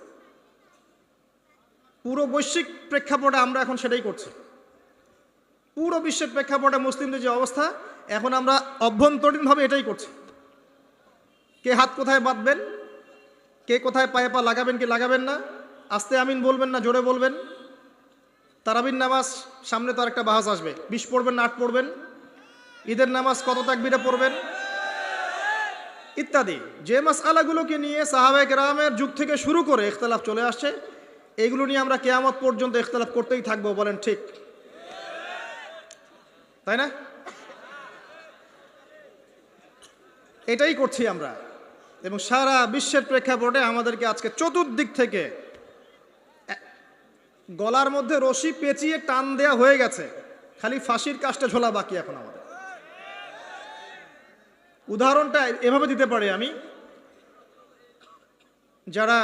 পুরো বৈশ্বিক প্রেক্ষাপটে আমরা এখন সেটাই করছি। পুরো বিশ্বের প্রেক্ষাপটে মুসলিমদের যে অবস্থা, এখন আমরা অভ্যন্তরীণভাবে এটাই করছি। কে হাত কোথায় বাঁধবেন, কে কোথায় পায়ে পা লাগাবেন কি লাগাবেন না, আস্তে আমিন বলবেন না জোরে বলবেন। তারাবির নামাজ সামনে তো আরেকটা বাহাস আসবে, 20 পড়বেন না 8 পড়বেন। ঈদের নামাজ কত তাকবীরে পড়বেন ইত্যাদি। যে মাসআলাগুলোকে নিয়ে সাহাবায়ে কেরামের যুগ থেকে শুরু করে ইখতিলাফ চলে আসছে, এগুলো নিয়ে আমরা কিয়ামত পর্যন্ত ইখতিলাফ করতেই থাকবো। বলেন ঠিক তাই না? এটাই করছি আমরা, এবং সারা বিশ্বের প্রেক্ষাপটে আমাদেরকে আজকে চতুর্দিক থেকে গলার মধ্যে রশি পেঁচিয়ে টান দেয়া হয়ে গেছে, খালি ফাঁসির কাজটা ঝোলা বাকি এখন আমাদের। উদাহরণটা এভাবে দিতে পারি আমি, যারা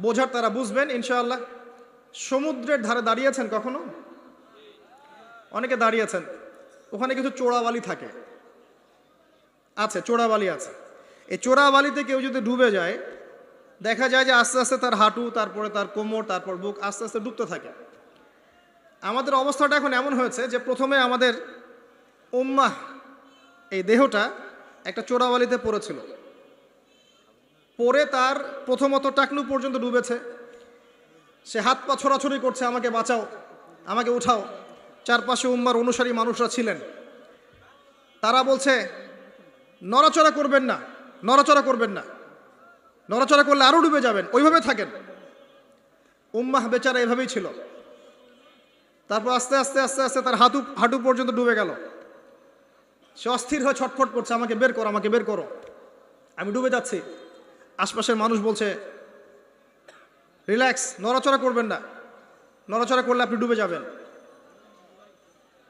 বোঝার তারা বুঝবেন ইনশাআল্লাহ। সমুদ্রের ধারে দাঁড়িয়েছেন কখনো? অনেকে দাঁড়িয়েছেন, ওখানে কিছু চোরাবালি থাকে, আছে চোরাবালি আছে। এই চোরাবালিতে কেউ যদি ডুবে যায়, দেখা যায় যে আস্তে আস্তে তার হাঁটু, তারপরে তার কোমর, তারপর বুক আস্তে আস্তে ডুবতে থাকে। আমাদের অবস্থাটা এখন এমন হয়েছে যে প্রথমে আমাদের উম্মাহ, এই দেহটা একটা চোরাবালিতে পড়েছিল, পরে তার প্রথমত টাকনু পর্যন্ত ডুবেছে। সে হাত পা ছোড়াছড়ি করছে, আমাকে বাঁচাও, আমাকে উঠাও। চারপাশে উম্মার অনুসারী মানুষরা ছিলেন, তারা বলছে নড়াচড়া করবেন না, নড়াচড়া করবেন না, নড়াচড়া করলে আরো ডুবে যাবেন, ওইভাবে থাকেন। উম্মাহ বেচারা এভাবেই ছিল। তারপর আস্তে আস্তে আস্তে আস্তে তার হাঁটু পর্যন্ত ডুবে গেল। সে অস্থির হয়ে ছটফট করছে, আমাকে বের করো, আমাকে বের করো, আমি ডুবে যাচ্ছি। আশপাশের মানুষ বলছে রিল্যাক্স, নড়াচড়া করবেন না, নড়াচড়া করলে আপনি ডুবে যাবেন।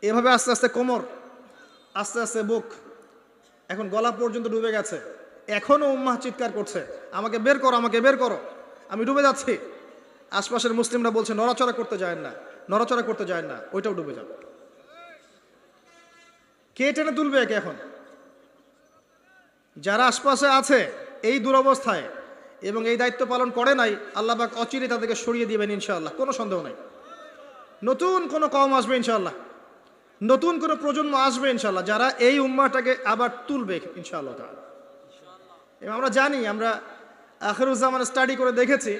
এভাবে আস্তে আস্তে কোমর, আস্তে আস্তে বুক, এখন গলা পর্যন্ত ডুবে গেছে। এখনও উম্মাহ চিৎকার করছে, আমাকে বের করো, আমাকে বের করো, আমি ডুবে যাচ্ছি। আশপাশের মুসলিমরা বলছে নড়াচড়া করতে যায় না, নড়াচড়া করতে যায় না, ওইটাও ডুবে যাবে। কে টেনে তুলবে একে এখন? যারা আশপাশে আছে এই দুরবস্থায় এবং এই দায়িত্ব পালন করে নাই, আল্লাহ পাক অচিরে তাদেরকে সরিয়ে দিবেন ইনশাআল্লাহ, কোনো সন্দেহ নাই। নতুন কোনো কওম আসবে ইনশাআল্লাহ, নতুন কোনো প্রজন্ম আসবে ইনশাআল্লাহ, যারা এই উম্মাহটাকে আবার তুলবে ইনশাআল্লাহ তাআলা। এবং আমরা জানি, আমরা আখিরুজ্জামান স্টাডি করে দেখেছি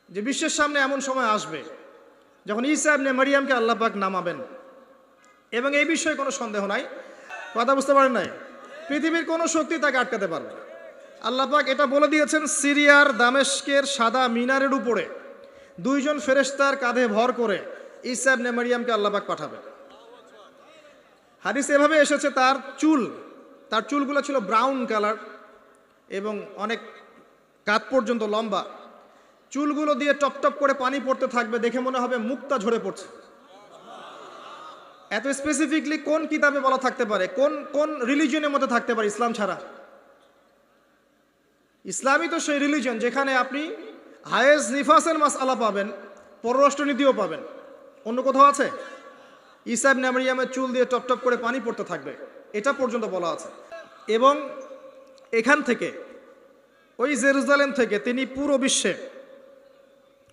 যে বিশ্বের সামনে এমন সময় আসবে যখন ঈসা ইবনে মারইয়ামকে আল্লাহ পাক নামাবেন, এবং এই বিষয়ে কোনো সন্দেহ নাই। কথা বুঝতে পারেন নাই? পৃথিবীর কোনো শক্তি তাকে আটকাতে পারবে না। আল্লাহ পাক এটা বলে দিয়েছেন, সিরিয়ার দামেস্কের সাদা মিনারের উপরে 2 জন ফেরেশতার কাঁধে ভর করে ঈসা ইবনে মারইয়ামকে আল্লাহ পাক পাঠাবেন। হাদিস এভাবে এসেছে, তার চুলগুলো ছিল ব্রাউন কালার এবং অনেক কাঁধ পর্যন্ত লম্বা। চুলগুলো দিয়ে টপ টপ করে পানি পড়তে থাকবে, দেখে মনে হবে মুক্তা ঝরে পড়ছে। এত স্পেসিফিকলি কোন কিতাবে বলা থাকতে পারে, কোন রিলিজনের মধ্যে থাকতে পারে ইসলাম ছাড়া? ইসলামই তো সেই রিলিজন যেখানে আপনি হায়েজ নিফাসের মাসআলা পাবেন, পররাষ্ট্রনীতিও পাবেন। অন্য কোথাও আছে? ঈসা ইবনে মারইয়ামের চুল দিয়ে টপ টপ করে পানি পড়তে থাকবে, এটা পর্যন্ত বলা আছে। এবং এখান থেকে, ওই জেরুজালেম থেকে তিনি পুরো বিশ্বে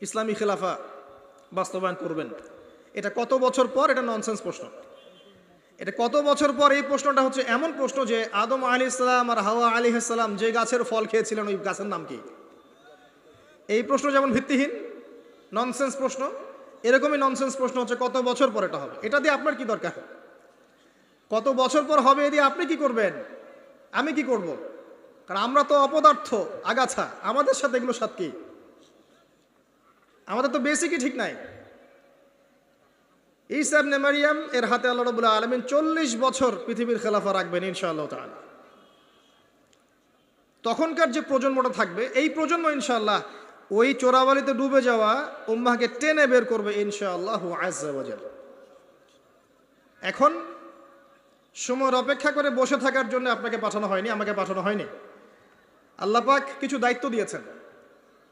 ইসলামী খেলাফা বাস্তবায়ন করবেন। এটা কত বছর পর? এটা ননসেন্স প্রশ্ন। এটা কত বছর পর? এই প্রশ্নটা হচ্ছে এমন প্রশ্ন যে আদম আলাইহিস সালাম আর হাওয়া আলাইহিস সালাম যে গাছের ফল খেয়েছিলেন, ওই গাছের নাম কি? এই প্রশ্ন যেমন ভিত্তিহীন, ননসেন্স প্রশ্ন, এরকমই ননসেন্স প্রশ্ন হচ্ছে কত বছর পর এটা হবে। এটা দিয়ে আপনার কি দরকার? কত বছর পর হবে এ দিয়ে আপনি কি করবেন, আমি কি করব? কারণ আমরা তো অপদার্থ, আগাছা, আমাদের সাথে এগুলো সাথ কি? আমাদের তো বেসিকই ঠিক নাই। ঈসা ইবনে মারইয়াম এর হাতে আল্লাহ রাব্বুল আলামিন 40 বছর পৃথিবীর খেলাফা রাখবেন ইনশাআল্লাহ তাআলা। তখনকার যে প্রজন্মটা থাকবে, এই প্রজন্ম ইনশাআল্লাহ ওই চোরাবালিতে ডুবে যাওয়া উম্মাহকে টেনে বের করবে ইনশাআল্লাহ আযজা ওয়া জাল। এখন সময়ের অপেক্ষা করে বসে থাকার জন্য আপনাকে পাঠানো হয়নি, আমাকে পাঠানো হয়নি। আল্লাহ পাক কিছু দায়িত্ব দিয়েছেন।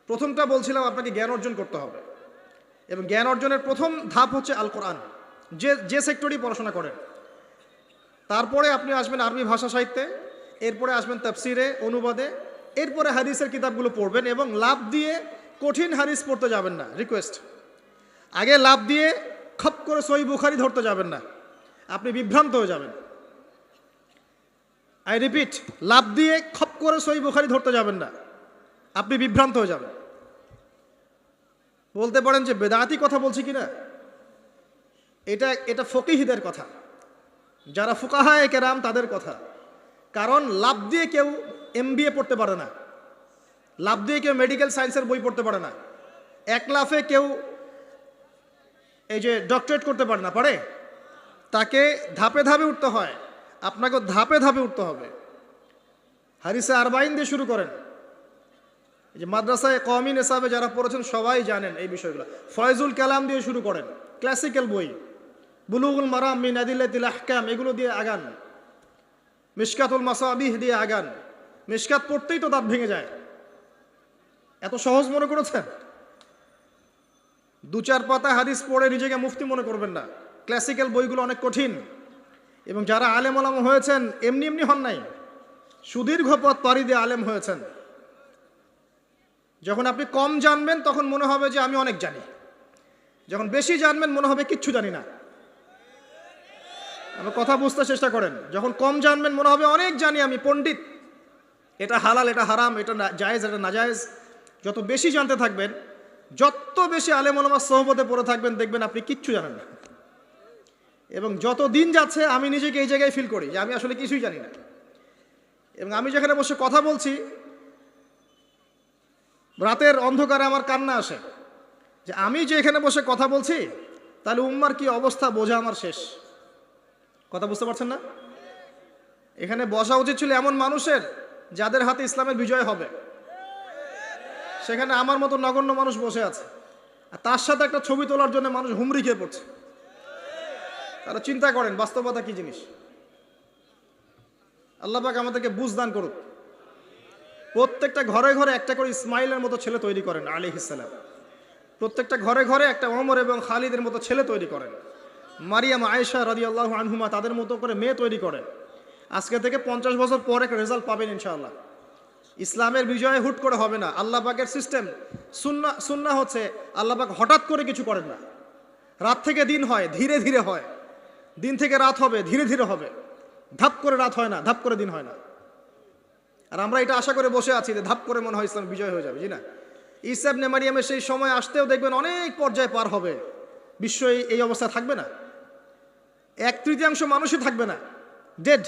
প্রথমটা বলছিলাম, আপনাকে জ্ঞান অর্জন করতে হবে, এবং জ্ঞান অর্জনের প্রথম ধাপ হচ্ছে আল কোরআন। যে সেক্টরেই পড়াশোনা করেন, তারপরে আপনি আসবেন আরবি ভাষা সাহিত্যে, এরপরে আসবেন তাফসিরে, অনুবাদে, এরপরে হাদিসের কিতাবগুলো পড়বেন। এবং লাভ দিয়ে কঠিন হাদিস পড়তে যাবেন না, রিকোয়েস্ট। আগে লাভ দিয়ে খপ করে সহিহ বুখারী ধরতে যাবেন না, আপনি বিভ্রান্ত হয়ে যাবেন। আই রিপিট, লাভ দিয়ে খপ করে সহিহ বুখারী ধরতে যাবেন না, আপনি বিভ্রান্ত হয়ে যাবেন। বলতে পারেন যে বেদাতি কথা বলছি কিনা, এটা ফকিহদের কথা, যারা ফুকাহায়ে কেরাম তাদের কথা। কারণ লাভ দিয়ে কেউ MBA পড়তে পারে না, লাভ দিয়ে কেউ মেডিকেল সায়েন্সের বই পড়তে পারে না, এক লাফে কেউ এই যে ডক্টরেট করতে পারে না, পারে? তাকে ধাপে ধাপে উঠতে হয়, আপনাকে ধাপে ধাপে উঠতে হবে। হাদিসে আরবাইন দিয়ে শুরু করেন। এই যে মাদ্রাসায় কওমি নিসাবে যারা পড়েছেন সবাই জানেন এই বিষয়গুলো। ফয়জুল কালাম দিয়ে শুরু করেন, ক্লাসিক্যাল বই, বুলুগুল মারাম মিন আদিল্লাতিল আহকাম, এগুলো দিয়ে আগান। মিশকাতুল মাসাবিহ দিয়ে আগান। মিশকাত পড়তেই তো দাঁত ভেঙে যায়, এত সহজ মনে করেছেন? 2-4 পাতা হাদিস পড়ে নিজেকে মুফতি মনে করবেন না। ক্লাসিক্যাল বইগুলো অনেক কঠিন, এবং যারা আলেম ওলামা হয়েছেন এমনি এমনি হন নাই, সুদীর্ঘ পথ পাড়ি দিয়ে আলেম হয়েছেন। যখন আপনি কম জানবেন তখন মনে হবে যে আমি অনেক জানি, যখন বেশি জানবেন মনে হবে কিচ্ছু জানি না। আমার কথা বুঝতে চেষ্টা করেন। যখন কম জানবেন মনে হবে অনেক জানি, আমি পণ্ডিত, এটা হালাল এটা হারাম, এটা জায়েজ এটা নাজায়েজ। যত বেশি জানতে থাকবেন, যত বেশি আলেম ওলামার সোহবতে পড়ে থাকবেন, দেখবেন আপনি কিচ্ছু জানেন না। এবং যত দিন যাচ্ছে আমি নিজেকে এই জায়গায় ফিল করি যে আমি আসলে কিছুই জানি না। এবং আমি যেখানে বসে কথা বলছি, রাতের অন্ধকারে আমার কান্না আসে যে আমি যে এখানে বসে কথা বলছি, তাহলে উম্মার কি অবস্থা বোঝা আমার শেষ। কথা বুঝতে পারছেন না? এখানে বসা উচিত ছিল এমন মানুষের যাদের হাতে ইসলামের বিজয় হবে। সেখানে আমার মতো নগণ্য মানুষ বসে আছে, আর তার সাথে একটা ছবি তোলার জন্য মানুষ হুমড়ি খেয়ে পড়ছে। তারা চিন্তা করেন বাস্তবতা কি জিনিস। আল্লাহ পাক আমাদেরকে বুঝ দান করুক। প্রত্যেকটা ঘরে ঘরে একটা করে ইসমাইলের মতো ছেলে তৈরি করেন আলাইহিস সালাম। প্রত্যেকটা ঘরে ঘরে একটা ওমর এবং খালিদের মতো ছেলে তৈরি করেন। মারিয়াম আয়েশা রাদিয়াল্লাহু আনহুমা তাদের মতো করে মেয়ে তৈরি করেন। আজকে থেকে 50 বছর পর একটা রেজাল্ট পাবেন ইনশাআল্লাহ। ইসলামের বিজয় হুট করে হবে না। আল্লাহ পাকের সিস্টেম, সুন্নাহ হচ্ছে আল্লাহ পাক হঠাৎ করে কিছু করেন না। রাত থেকে দিন হয়, ধীরে ধীরে হয়। দিন থেকে রাত হবে, ধীরে ধীরে হবে। ধাপ করে রাত হয় না, ধাপ করে দিন হয় না। আর আমরা এটা আশা করে বসে আছি যে ধাপ করে মনে হয় ইসলাম বিজয় হয়ে যাবে, জি না। ঈসা ইবনে মারিয়ামের সেই সময় আসতেও দেখবেন অনেক পর্যায়ে পার হবে, বিশ্ব এই অবস্থা থাকবে না। 1/3 মানুষই থাকবে না, ডেড।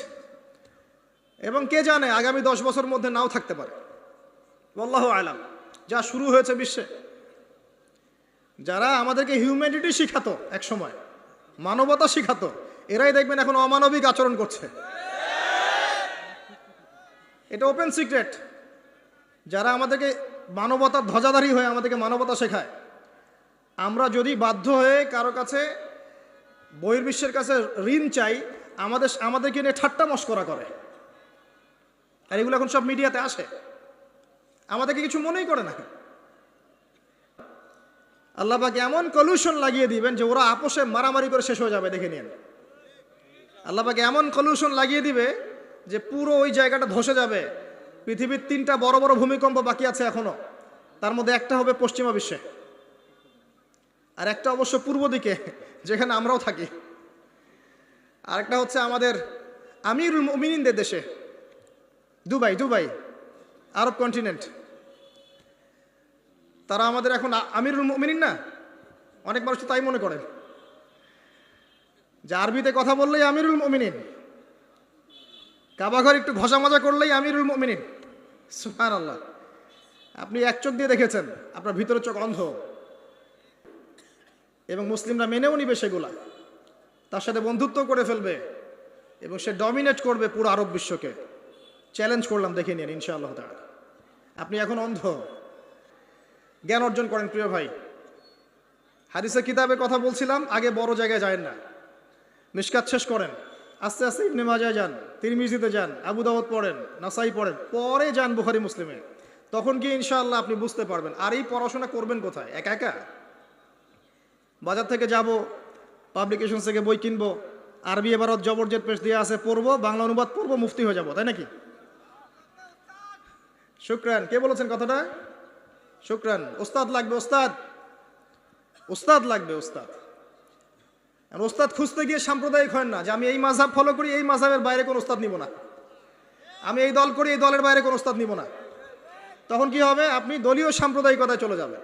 এবং কে জানে আগামী 10 বছর মধ্যে নাও থাকতে পারে, আল্লাহু আলাম। যা শুরু হয়েছে বিশ্বে, যারা আমাদেরকে হিউম্যানিটি শিখাতো, এক সময় মানবতা শিখাতো, এরাই দেখবেন এখন অমানবিক আচরণ করছে। এটা ওপেন সিক্রেট। যারা আমাদেরকে মানবতার ধ্বজাধারী হয়ে আমাদেরকে মানবতা শেখায়, আমরা যদি বাধ্য হয়ে কারো কাছে বহির্বিশ্বের কাছে ঋণ চাই, আমাদেরকে নিয়ে ঠাট্টা মশকরা করে। আর এগুলো এখন সব মিডিয়াতে আসে, আমাদেরকে কিছু মনেই করে না। আল্লাহ পাক এমন কলিউশন লাগিয়ে দিবেন যে ওরা আপোষে মারামারি করে শেষ হয়ে যাবে, দেখে নিন। আল্লাহ পাক এমন কলিউশন লাগিয়ে দিবে যে পুরো ওই জায়গাটা ধসে যাবে। পৃথিবীর 3টা বড় বড় ভূমিকম্প বাকি আছে এখনো, তার মধ্যে একটা হবে পশ্চিমা বিশ্বে, আর একটা অবশ্য পূর্ব দিকে যেখানে আমরাও থাকি, আরেকটা হচ্ছে আমাদের আমিরুল মুমিনিনদের দেশে, দুবাই, আরব কন্টিনেন্ট। তারা আমাদের এখন আমিরুল মুমিনিন না, অনেক মানুষ তো তাই মনে করেন যে আরবিতে কথা বললেই আমিরুল মুমিনিন, কাবাঘর একটু ঘষা মাজা করলেই আমিরুল মুমিনিন। সুবহানাল্লাহ। আপনি এক চোখ দিয়ে দেখেছেন, আপনার ভিতরে চোখ অন্ধ। এবং মুসলিমরা মেনেও নিবে সেগুলা, তার সাথে বন্ধুত্ব করে ফেলবে, এবং সে ডমিনেট করবে পুরো আরব বিশ্বকে। চ্যালেঞ্জ করলাম, দেখে নিন ইনশাআল্লাহ তাআলা। আপনি এখন অন্ধ। জ্ঞান অর্জন করেন প্রিয় ভাই। হাদিসের কিতাবের কথা বলছিলাম, আগে বড় জায়গায় যায় না, মিশকাত শেষ করেন, আস্তে আস্তে ইবনে মাজাহ যান, তিরমিজিতে যান, আবু দাউদ পড়েন, নাসাই পড়েন, পরে যান বুখারী মুসলিমে। তখন গিয়ে ইনশাআল্লাহ আপনি বুঝতে পারবেন। আর এই পড়াশোনা করবেন কোথায়? একা একা? বাজার থেকে যাব, পাবলিকেশন থেকে বই কিনবো, আরবি এবারত জবরজেদ পেশ দিয়ে আছে, পড়বো, বাংলা অনুবাদ পড়বো, মুফতি হয়ে যাব, তাই নাকি? শুকরান। কে বলেছেন কথাটা? শুকরান। ওস্তাদ লাগবে, ওস্তাদ লাগবে, ওস্তাদ। আর ওস্তাদ খুঁজতে গিয়ে সাম্প্রদায়িক হয় না যে আমি এই মাযহাব ফলো করি, এই মাযহাবের বাইরে কোনো ওস্তাদ নিব না। আমি এই দল করি, এই দলের বাইরে কোনো ওস্তাদ নিব না। তখন কি হবে? আপনি দলীয় সাম্প্রদায়িকতায় চলে যাবেন।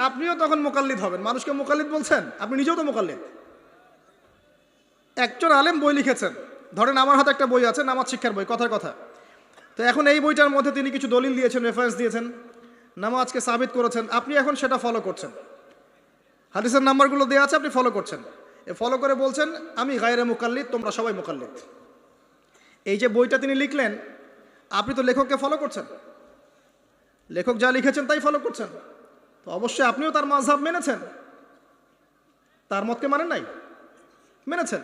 আপনিও তখন মোকাল্লিদ হবেন। মানুষকে মোকাল্লিদ বলছেন, আপনি নিজেও তো মোকাল্লিদ। একজন আলেম বই লিখেছেন, ধরেন আমার হাতে একটা বই আছে, নামাজ শিক্ষার বই, কথার কথা। তো এখন এই বইটার মধ্যে তিনি কিছু দলিল দিয়েছেন, রেফারেন্স দিয়েছেন, নামাজকে সাবিত করেছেন। আপনি এখন সেটা ফলো করছেন, হাদিসের নাম্বারগুলো দেওয়া আছে, আপনি ফলো করছেন। ফলো করে বলছেন আমি গায়রে মুকাল্লিদ, তোমরা সবাই মুকাল্লিদ। এই যে বইটা তিনি লিখলেন, আপনি তো লেখককে ফলো করছেন, লেখক যা লিখেছেন তাই ফলো করছেন। তো অবশ্যই আপনিও তার মাযহাব মেনেছেন, তার মতকে মানেন নাই? মেনেছেন।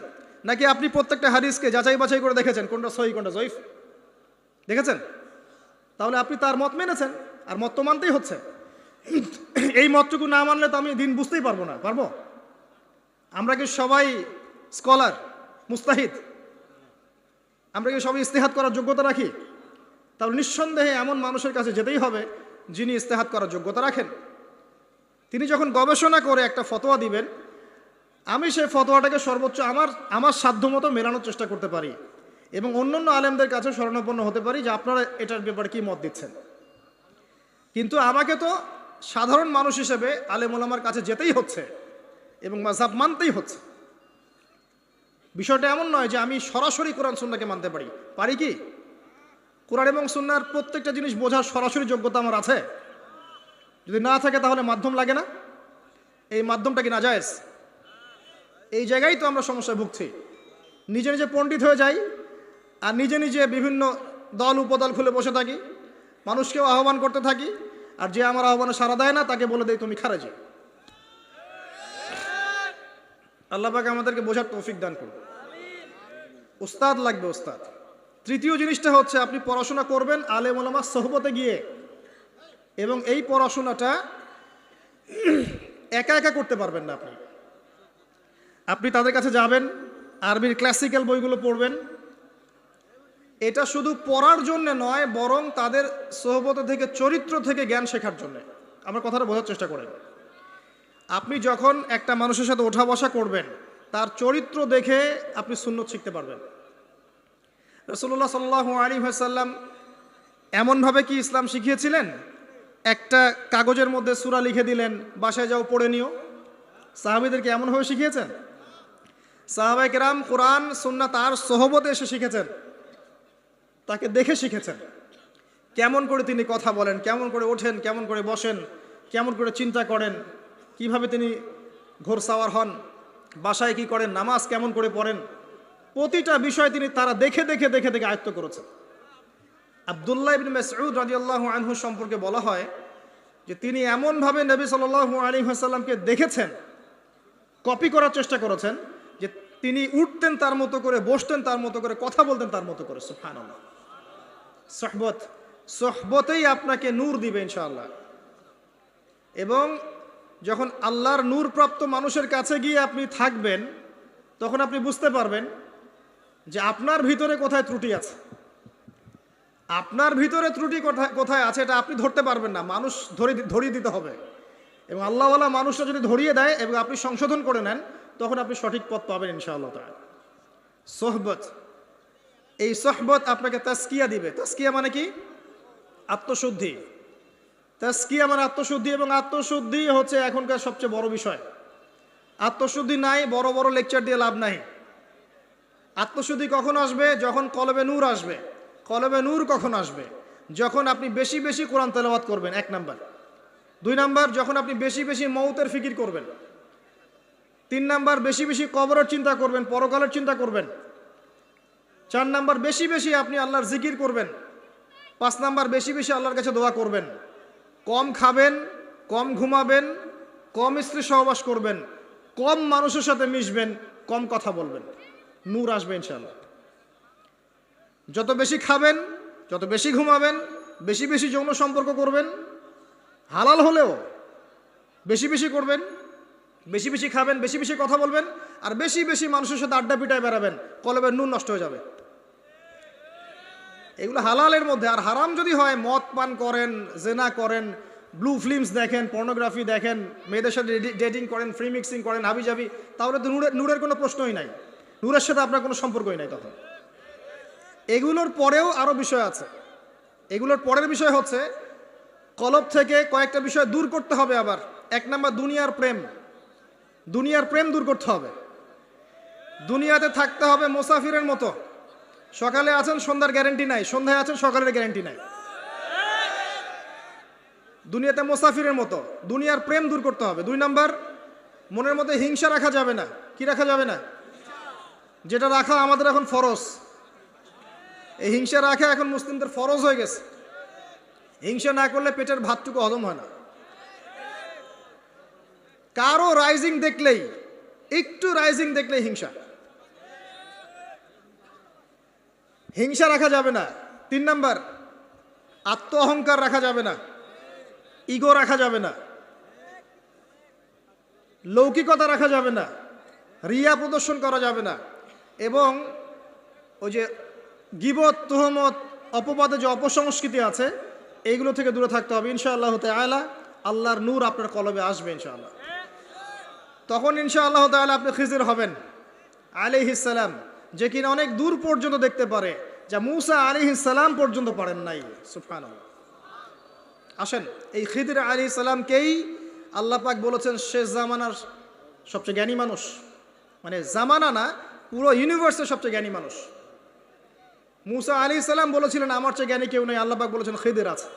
নাকি আপনি প্রত্যেকটা হাদিসকে যাচাই বাছাই করে দেখেছেন কোনটা সহিহ কোনটা জয়ীফ? দেখেছেন? তাহলে আপনি তার মত মেনেছেন, আর মত তো মানতেই হচ্ছে। এই মতটুকু না মানলে তো আমি দিন বুঝতেই পারবো না। পারবো? আমরা কি সবাই স্কলার, মুস্তাহিদ? আমরা কি সবাই ইস্তেহাদ করার যোগ্যতা রাখি? তাহলে নিঃসন্দেহে এমন মানুষের কাছে যেতেই হবে যিনি ইস্তেহাদ করার যোগ্যতা রাখেন। তিনি যখন গবেষণা করে একটা ফতোয়া দিবেন, আমি সেই ফতোয়াটাকে সর্বোচ্চ আমার সাধ্যমতো মেলানোর চেষ্টা করতে পারি এবং অন্যান্য আলেমদের কাছে শরণাপন্ন হতে পারি যে আপনারা এটার ব্যাপারে কি মত দিচ্ছেন। কিন্তু আমাকে তো সাধারণ মানুষ হিসেবে আলেম ওলামার কাছে যেতেই হচ্ছে এবং মাযহাব মানতেই হচ্ছে। বিষয়টা এমন নয় যে আমি সরাসরি কোরআন সুন্নাহকে মানতে পারি। পারি কি? কোরআন এবং সুন্নাহর প্রত্যেকটা জিনিস বোঝার সরাসরি যোগ্যতা আমার আছে? যদি না থাকে তাহলে মাধ্যম লাগে না? এই মাধ্যমটা কি নাজায়েজ? এই জায়গায় তো আমরা সমস্যায় ভুগছি। নিজে নিজে পণ্ডিত হয়ে যাই আর নিজে নিজে বিভিন্ন দল উপদল খুলে বসে থাকি, মানুষকেও আহ্বান করতে থাকি, আর যে আমার আহ্বানে সাড়া দেয় না তাকে বলে দেয় তুমি খারেজি। আল্লাহ পাক আমাদেরকে বোঝার তৌফিক দান করুন। উস্তাদ লাগবে, উস্তাদ। তৃতীয় জিনিসটা হচ্ছে আপনি পড়াশোনা করবেন আলেম ওলামার সোহবতে গিয়ে, এবং এই পড়াশোনাটা একা একা করতে পারবেন না। আপনি তাদের কাছে যাবেন, আরবির ক্লাসিক্যাল বইগুলো পড়বেন। এটা শুধু পড়ার জন্য নয়, বরং তাদের সোহবত থেকে, চরিত্র থেকে জ্ঞান শেখার জন্য। আমার কথাটা বোঝার চেষ্টা করেন। আপনি যখন একটা মানুষের সাথে ওঠা বসা করবেন, তার চরিত্র দেখে আপনি সুন্নত শিখতে পারবেন। রাসূলুল্লাহ সাল্লাল্লাহু আলাইহি ওয়াসাল্লাম এমনভাবে কি ইসলাম শিখিয়েছিলেন? একটা কাগজের মধ্যে সূরা লিখে দিলেন, বাসায় যাও পড়ে নিও। সাহাবীদেরকে এমনভাবে শিখিয়েছেন? সাহাবায়ে কেরাম কোরআন সুন্নাহ তার সোহবতে এসে শিখেছেন, তাকে দেখে শিখেছেন। কেমন করে তিনি কথা বলেন, কেমন করে ওঠেন, কেমন করে বসেন, কেমন করে চিন্তা করেন, কিভাবে তিনি ঘোরসাওয়ার হন, বাসায় কি করেন, নামাজ কেমন করে পড়েন, প্রতিটা বিষয় তিনি তারা দেখে দেখে দেখে দেখে আয়ত্ত করেছেন। আব্দুল্লাহ ইবনে মাসউদ রাদিয়াল্লাহু আনহু সম্পর্কে বলা হয় যে তিনি এমনভাবে নবী সাল্লাল্লাহু আলাইহি ওয়াসাল্লামকে দেখেছেন, কপি করার চেষ্টা করেছেন, যে তিনি উঠতেন তার মতো করে, বসতেন তার মতো করে, কথা বলতেন তার মতো করে। সুবহানাল্লাহ। সোহবতেই আপনাকে নূর দিবে ইনশাআল্লাহ। এবং যখন আল্লাহর নূর প্রাপ্ত মানুষের কাছে গিয়ে আপনি থাকবেন, তখন আপনি বুঝতে পারবেন যে আপনার ভিতরে কোথায় ত্রুটি আছে। আপনার ভিতরে ত্রুটি কোথায় আছে এটা আপনি ধরতে পারবেন না, মানুষ ধরিয়ে দিতে হবে। এবং আল্লাহওয়ালা মানুষরা যদি ধরিয়ে দেয় এবং আপনি সংশোধন করে নেন, তখন আপনি সঠিক পথ পাবেন ইনশাআল্লাহ তাআলা। সোহবত, এই সোহবত আপনাকে তাজকিয়া দিবে। তাজকিয়া মানে কি? আত্মশুদ্ধি। তাজকিয়া মানে আত্মশুদ্ধি, এবং আত্মশুদ্ধি হচ্ছে এখনকার সবচেয়ে বড় বিষয়। আত্মশুদ্ধি নাই, বড় বড় লেকচার দিয়ে লাভ নাই। আত্মশুদ্ধি কখন আসবে? যখন কলবে নূর আসবে। কলবে নূর কখন আসবে? যখন আপনি বেশি বেশি কোরআন তেলাওয়াত করবেন, 1 নাম্বার। 2 নাম্বার, যখন আপনি বেশি বেশি মৌতের ফিকির করবেন। 3 নাম্বার, বেশি বেশি কবরের চিন্তা করবেন, পরকালের চিন্তা করবেন। 4 নাম্বার, বেশি বেশি আপনি আল্লাহর জিকির করবেন। 5 নাম্বার, বেশি বেশি আল্লাহর কাছে দোয়া করবেন। কম খাবেন, কম ঘুমাবেন, কম স্ত্রী সহবাস করবেন, কম মানুষের সাথে মিশবেন, কম কথা বলবেন। নূর আসবে ইনশাআল্লাহ। যত বেশি খাবেন, যত বেশি ঘুমাবেন, বেশি বেশি যৌন সম্পর্ক করবেন, হালাল হলেও বেশি বেশি করবেন, বেশি বেশি খাবেন, বেশি বেশি কথা বলবেন, আর বেশি বেশি মানুষের সাথে আড্ডা পিটায় বেড়াবেন, কলবের নূর নষ্ট হয়ে যাবে। এগুলো হালালের মধ্যে। আর হারাম যদি হয়, মদ পান করেন, জেনা করেন, ব্লু ফিল্মস দেখেন, পর্নোগ্রাফি দেখেন, মেয়েদের সাথে ডেটিং করেন, ফ্রি মিক্সিং করেন, হাবিজাবি, তাহলে তো নূরের কোনো প্রশ্নই নাই। নূরের সাথে আপনার কোনো সম্পর্কই নাই তখন। এগুলোর পরেও আরও বিষয় আছে। এগুলোর পরের বিষয় হচ্ছে কলব থেকে কয়েকটা বিষয় দূর করতে হবে। আবার 1 নাম্বার দুনিয়ার প্রেম। দুনিয়ার প্রেম দূর করতে হবে। দুনিয়াতে থাকতে হবে মুসাফিরের মতো। সকালে আছেন, সন্ধ্যার গ্যারান্টি নাই, সন্ধ্যায় আছেন, সকালের গ্যারান্টি নাই। দুনিয়াতে মুসাফিরের মতো দুনিয়ার প্রেম দূর করতে হবে। 2 নাম্বার, মনের মধ্যে হিংসা রাখা যাবে না। কি রাখা যাবে না? যেটা রাখা আমাদের এখন ফরজ। এই হিংসা রাখা এখন মুসলিমদের ফরজ হয়ে গেছে। হিংসা না করলে পেটের ভাতটুকু হজম হয় না। কারো রাইজিং দেখলেই, একটু রাইজিং দেখলেই হিংসা। হিংসা রাখা যাবে না। 3 নাম্বার, আত্ম অহংকার রাখা যাবে না, ইগো রাখা যাবে না, লৌকিকতা রাখা যাবে না, রিয়া প্রদর্শন করা যাবে না, এবং ওই যে গীবত, তুহমত, অপবাদে যে অপসংস্কৃতি আছে এইগুলো থেকে দূরে থাকতে হবে। ইনশাআল্লাহ তাআলা আল্লাহর নূর আপনার কলবে আসবে ইনশাআল্লাহ। তখন ইনশাআল্লাহ তাআলা আপনি খিজির হবেন আলাইহিস সালাম, যে কিনা অনেক দূর পর্যন্ত দেখতে পারে, যা মূসা আলাইহিস সালাম পর্যন্ত পারেন নাই। সুবহানাল্লাহ। আসেন, এই খিদির আলাইহিস সালামকেই আল্লাহ পাক বলেছেন শেষ জামানার সবচেয়ে জ্ঞানী মানুষ। মানে জামানা না, পুরো ইউনিভার্সের সবচেয়ে জ্ঞানী মানুষ। মূসা আলাইহিস সালাম বলেছিলেন আমার চেয়ে জ্ঞানী কেউ নেই, আল্লাহ পাক বলেছেন খিদির আছে।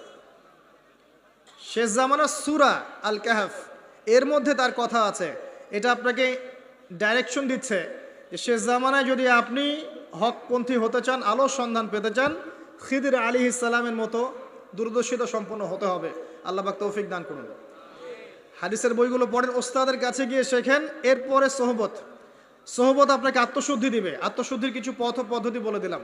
শেষ জামানার সূরা আল কাহফ এর মধ্যে তার কথা আছে। এটা আপনাকে ডাইরেকশন দিচ্ছে যে শেষ জামানায় যদি আপনি হকপন্থী হতে চান, আলোর সন্ধান পেতে চান, খিদির আলাইহিস সালামের মতো দূরদর্শিতা সম্পন্ন হতে হবে। আল্লাহ পাক তৌফিক দান করুন। হাদিসের বইগুলো পড়েন, ওস্তাদের কাছে গিয়ে শেখেন। এরপরে সোহবত। সোহবত আপনাকে আত্মশুদ্ধি দিবে। আত্মশুদ্ধির কিছু পথ ও পদ্ধতি বলে দিলাম।